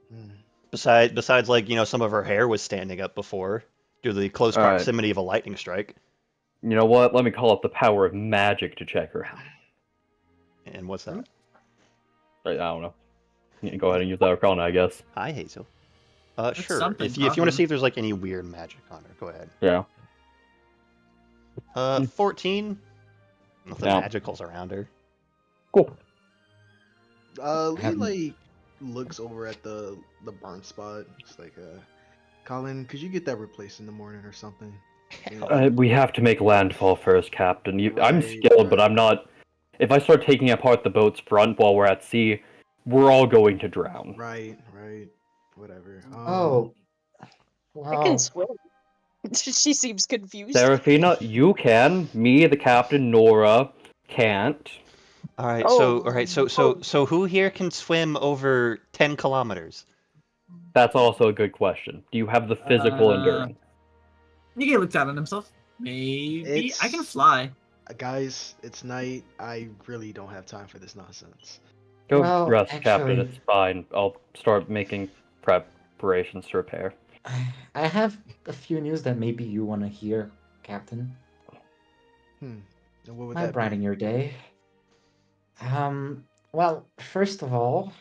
Hmm. Besides, like, you know, some of her hair was standing up before due to the close All right. proximity of a lightning strike. You know what? Let me call up the power of magic to check her out. And what's that? I don't know. You can go ahead and use that Arcana, I guess. Hi, Hazel. That's Sure. something, If you want to probably. see if there's like any weird magic on her, go ahead. Yeah. 14. Nothing Yeah. magical's around her. Cool. Lee haven't- like looks over at the burn spot. It's like, Colin, could you get that replaced in the morning or something? Yeah. We have to make landfall first, Captain. I'm Right, skilled, but right. I'm not. If I start taking apart the boat's front while we're at sea, we're all going to drown. Right, whatever. Oh, I well, can swim. She seems confused. Serafina, you can. Me, the captain, Nora, can't. All right, Oh. so who here can swim over 10 kilometers? That's also a good question. Do you have the physical endurance? Nikkei looked out on himself. Maybe I can It's- fly. Guys, it's night. I really don't have time for this nonsense. Go Well, rest, Captain. actually- It's fine. I'll start making preparations to repair. I have a few news that maybe you want to hear, Captain. And what would I'm that brightening be? your day. Well, first of all,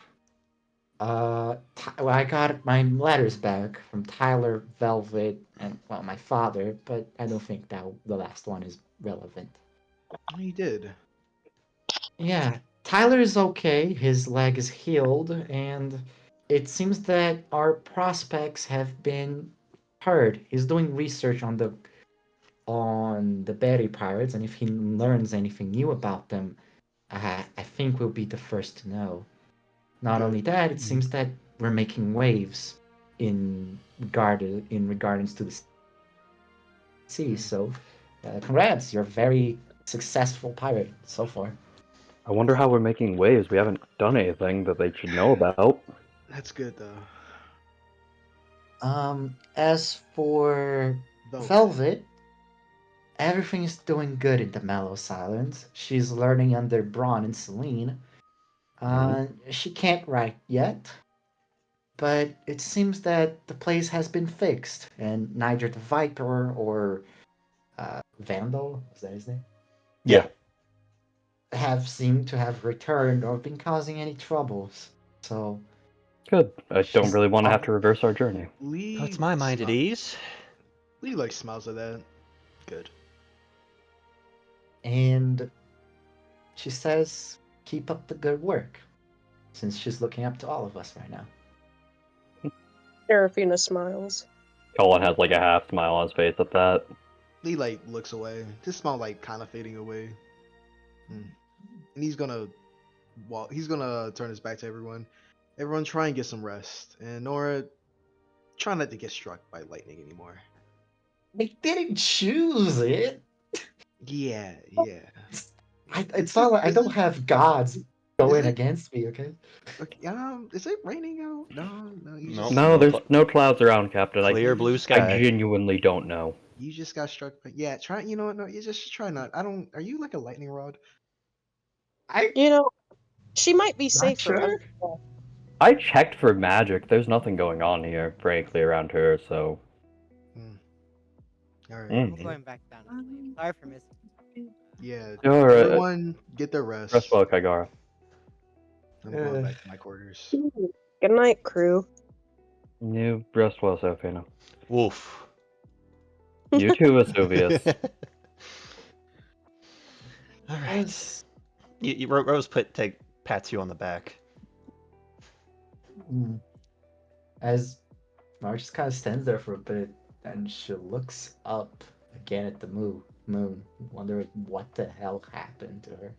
well, I got my letters back from Tyler, Velvet, and, well, my father, but I don't think that the last one is relevant. Oh, he did. Yeah, Tyler is okay, his leg is healed, and it seems that our prospects have been heard. He's doing research on the Berry Pirates, and if he learns anything new about them, I think we'll be the first to know. Not Good. only that, it seems that we're making waves in regards to the sea. So, congrats, you're a very successful pirate so far. I wonder how we're making waves. We haven't done anything that they should know about. That's good though. As for Velvet, everything is doing good in the Mallows Islands. She's learning under Braun and Celine. She can't write yet, but it seems that the place has been fixed, and neither the Viper or Vandal, is that his name? Yeah. Have seemed to have returned or been causing any troubles. So Good. I don't really want to have to reverse our journey. Lee Puts my mind at ease. Lee like smiles at that. Good. And she says, keep up the good work, since she's looking up to all of us right now. Serafina smiles. Colin has like a half smile on his face at that. Lee like looks away. His smile like kind of fading away. And he's gonna turn his back to everyone. Everyone try and get some rest. And Nora, try not to get struck by lightning anymore. They didn't choose it. Yeah. It's not like I don't have gods going against me, okay? Okay, is it raining out? No. You Nope. just, No, there's no clouds around, Captain. Clear blue sky. I genuinely don't know. You just got struck by. Yeah, try. You know what? No, you just try not. I don't. Are you like a lightning rod? She might be Not safer. sure. I checked for magic. There's nothing going on here, frankly, around her, so. All right. Mm. I'm going back down to sleep. Sorry for missing. Yeah. You're, Everyone, get their rest. Rest well, Kaigara. I'm going back to my quarters. Good night, crew. You rest well, Sophina. Woof. You too, Vesuvius. All right. Rose pats you on the back. As Marge just kind of stands there for a bit, and she looks up again at the moon, wondering what the hell happened to her.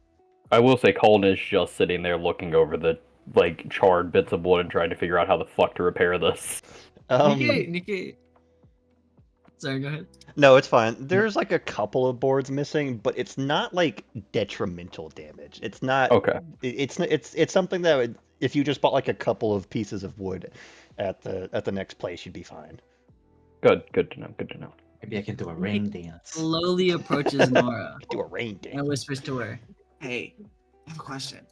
I will say Colin is just sitting there looking over the like charred bits of wood and trying to figure out how the fuck to repair this. Nikkei. Sorry, go ahead. No, it's fine. There's like a couple of boards missing, but it's not like detrimental damage. It's not. Okay. It's something that would, if you just bought like a couple of pieces of wood at the next place, you'd be fine. Good to know. Good to know. Maybe I can do a rain dance. Slowly approaches Nora Do a rain dance. and whispers to her, "Hey, I have a question.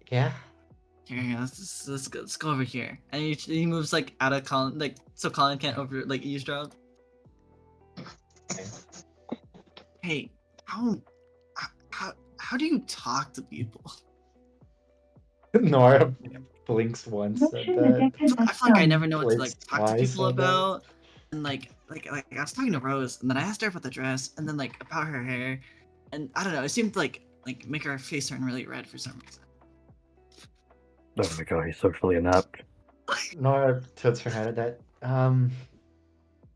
Yeah. Here, let's go over here." And he moves like out of Colin, like so Colin can't eavesdrop. Hey, how do you talk to people? Nora blinks once at that. I feel like I never know what to like Blinks talk to twice people at that. about. and like I was talking to Rose, and then I asked her about the dress, and then like about her hair, and I don't know, it seemed like make her face turn really red for some reason. Oh my god, he's socially inept. Nora tilts her head at that.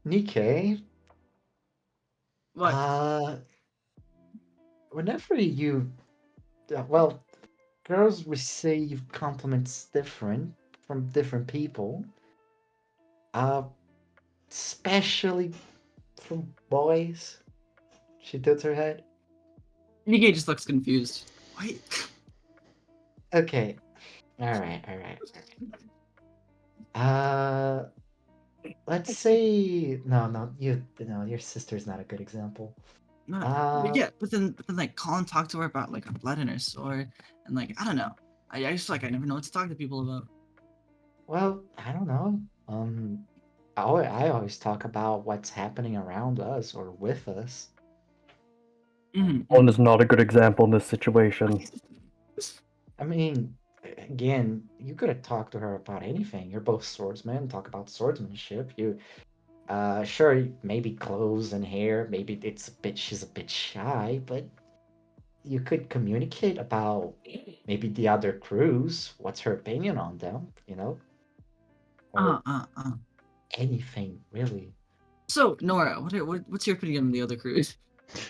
Nikkei, What? whenever you, well, girls receive compliments different from different people. Uh, especially from boys. She tilts her head. Nikkei just looks confused. What? Okay. All right. Let's say no, your sister's not a good example. No, Uh, but yeah, but then like Colin talked to her about like her blood in her sword, and like I don't know. I just like I never know what to talk to people about. well, I don't know. I always talk about what's happening around us or with us. One is not a good example in this situation. I mean, again, you could have talked to her about anything. You're both swordsmen. Talk about swordsmanship. Sure, maybe clothes and hair. Maybe she's a bit shy, but you could communicate about maybe the other crews. What's her opinion on them? Or anything really. So Nora, what's your opinion on the other crews?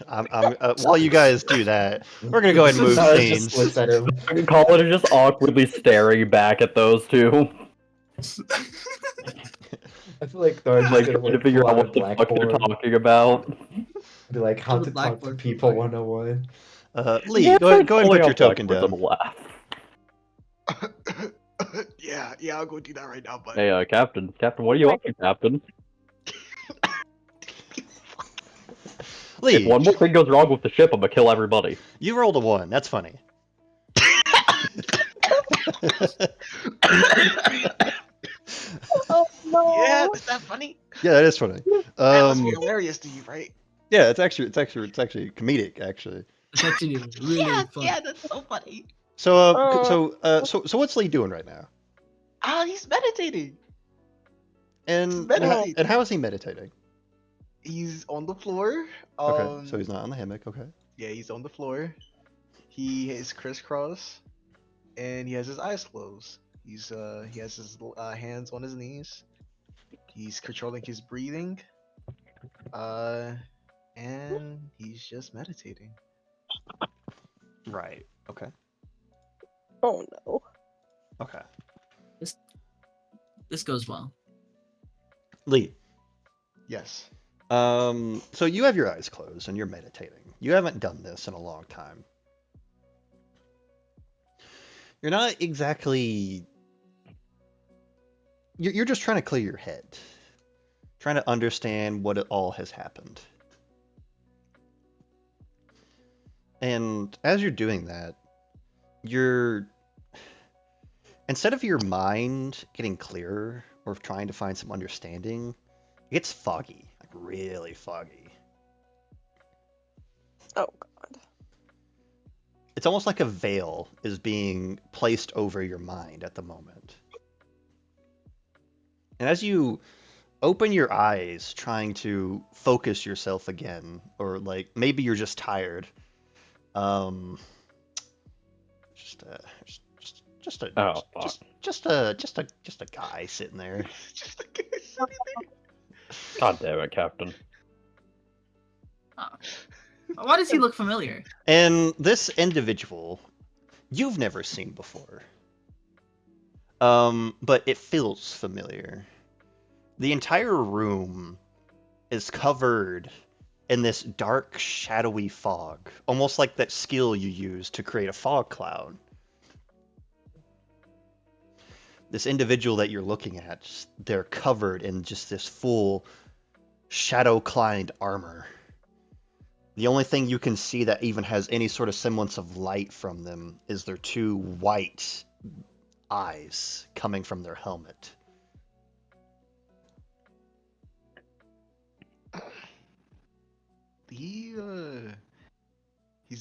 While you guys do that, we're gonna go ahead and move Nora scenes. just looks at him. Colin is just awkwardly staring back at those two. I feel like Nora's Like just trying gonna to figure pull out out a what the fuck they're blackboard. talking about. Be like, how the to talk to blackboard people for 101. Lee, go ahead and put your token down. Laugh. Yeah, I'll go do that right now, but Hey, Captain, what are you up to, Captain? Lee, If one more thing goes wrong with the ship, I'm gonna kill everybody. you rolled a 1. That's funny. Oh no! yeah, is that funny? Yeah, that is funny. That must be hilarious to you, right? Yeah, it's actually comedic, actually. It's actually really fun. Yeah, that's so funny. So what's Lee doing right now? He's meditating. And Meditating. and how is he meditating? He's on the floor. Okay, so he's not on the hammock. Okay. Yeah, he's on the floor. He is crisscross, and he has his eyes closed. He has his hands on his knees. He's controlling his breathing. And he's just meditating. Right. Okay. Oh no. Okay. This goes well. Lee. Yes. So you have your eyes closed and you're meditating. You haven't done this in a long time. You're not exactly. You're just trying to clear your head, trying to understand what all has happened. And as you're doing that, instead of your mind getting clearer or trying to find some understanding, it gets foggy, like really foggy. Oh god. It's almost like a veil is being placed over your mind at the moment. And as you open your eyes, trying to focus yourself again, or like maybe you're just tired. Just a guy sitting there. Just a guy sitting there. God damn it, Captain. Why does he look familiar? And this individual, you've never seen before. But it feels familiar. The entire room is covered in this dark, shadowy fog, almost like that skill you use to create a fog cloud. This individual that you're looking at, they're covered in just this full shadow-climbed armor. The only thing you can see that even has any sort of semblance of light from them is their two white eyes coming from their helmet. He's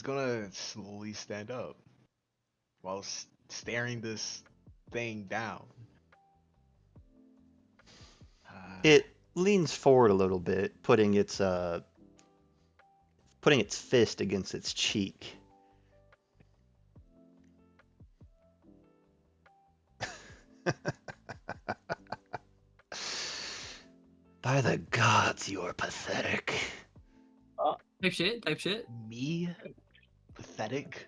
gonna slowly stand up while staring this thing down. leans forward a little bit, putting its fist against its cheek. By the gods, you're pathetic. Type shit. Type shit. Me? Pathetic?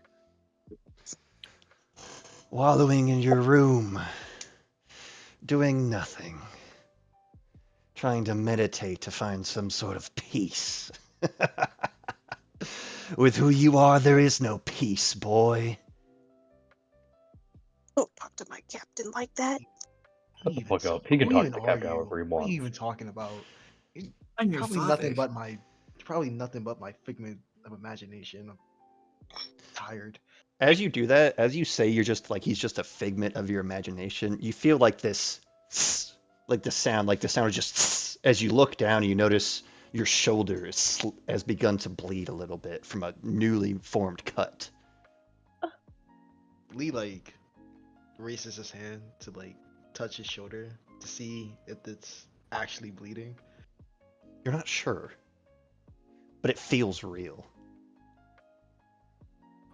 Wallowing in your room, doing nothing. Trying to meditate to find some sort of peace. With who you are, there is no peace, boy. Don't talk to my captain like that. Shut the fuck up. He can Who talk even to the are captain you? however he What are wants. you even talking about? It- I'm your Probably father. nothing but my figment of imagination. I'm tired. As you do that, as you say you're just like he's just a figment of your imagination, you feel like this the sound is just as you look down and you notice your shoulder has begun to bleed a little bit from a newly formed cut. Lee like raises his hand to like touch his shoulder to see if it's actually bleeding. You're not sure, but it feels real.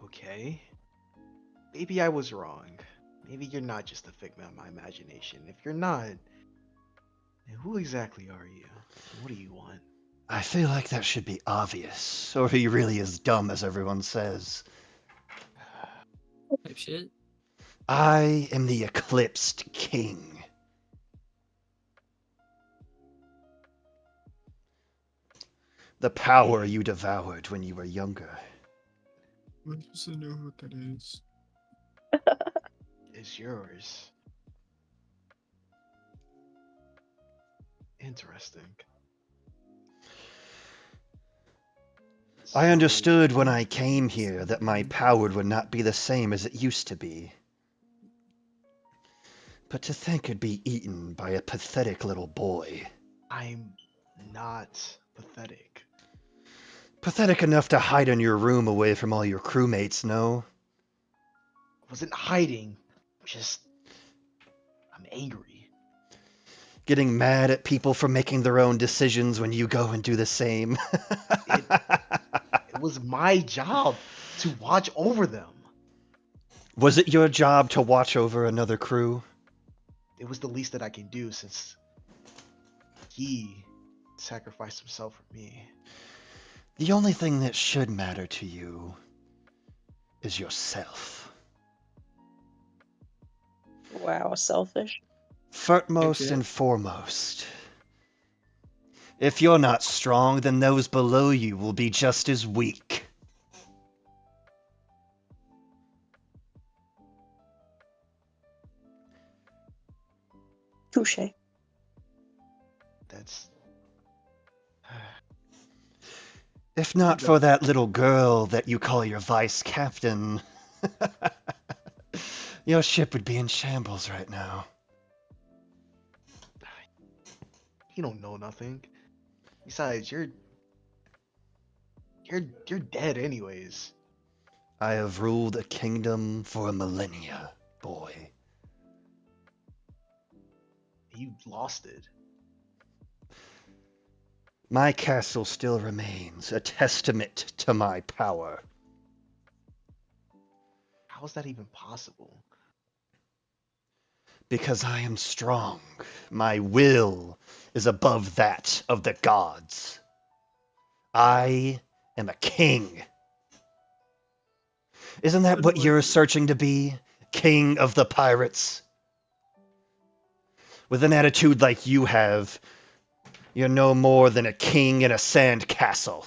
Okay. Maybe I was wrong. Maybe you're not just a figment of my imagination. If you're not, then who exactly are you? What do you want? I feel like that should be obvious, or he really is dumb as everyone says. Type shit. I am the Eclipsed King. The power you devoured when you were younger. I just know what that is. Is yours. Interesting. I So, understood when I came here that my power would not be the same as it used to be. But to think it'd be eaten by a pathetic little boy. I'm not pathetic. Pathetic enough to hide in your room away from all your crewmates, no? I wasn't hiding. I'm angry. Getting mad at people for making their own decisions when you go and do the same. It was my job to watch over them. Was it your job to watch over another crew? It was the least that I can do since he sacrificed himself for me. The only thing that should matter to you is yourself. Wow, selfish. First and foremost. If you're not strong, then those below you will be just as weak. Touche. That's If not for that little girl that you call your vice captain, your ship would be in shambles right now. you don't know nothing. Besides, you're dead anyways. I have ruled a kingdom for a millennia, boy. You lost it. My castle still remains a testament to my power. How is that even possible? Because I am strong. My will is above that of the gods. I am a king. Isn't that what you're searching to be? King of the pirates? With an attitude like you have, you're no more than a king in a sand castle.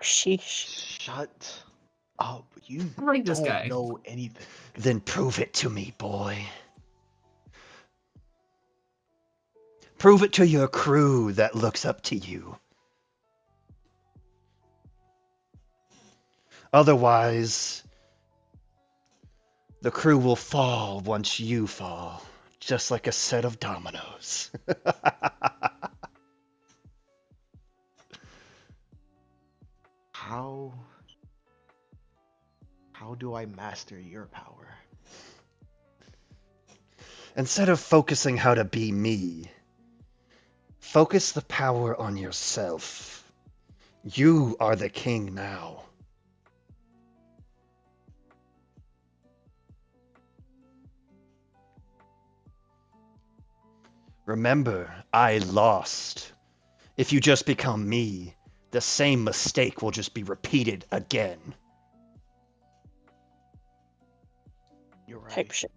Sheesh. Shut up. You I like this don't guy. know anything. Then prove it to me, boy. Prove it to your crew that looks up to you. Otherwise, the crew will fall once you fall, just like a set of dominoes. How do I master your power? Instead of focusing how to be me, Focus the power on yourself. You are the king now. Remember, I lost. If you just become me, the same mistake will just be repeated again. You're right. Type shit.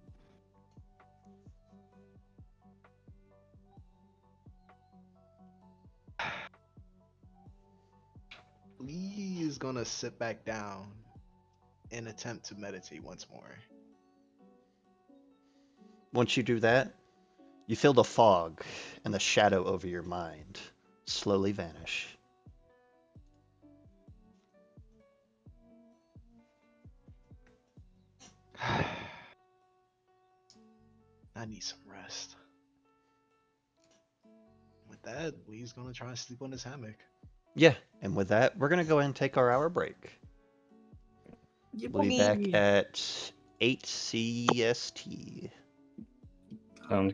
Lee is gonna sit back down and attempt to meditate once more. Once you do that, you feel the fog and the shadow over your mind slowly vanish. I need some rest. With that, Lee's gonna try and sleep on his hammock. Yeah, and with that, we're going to go ahead and take our hour break. We'll be back Yippee. at 8 CST. Sounds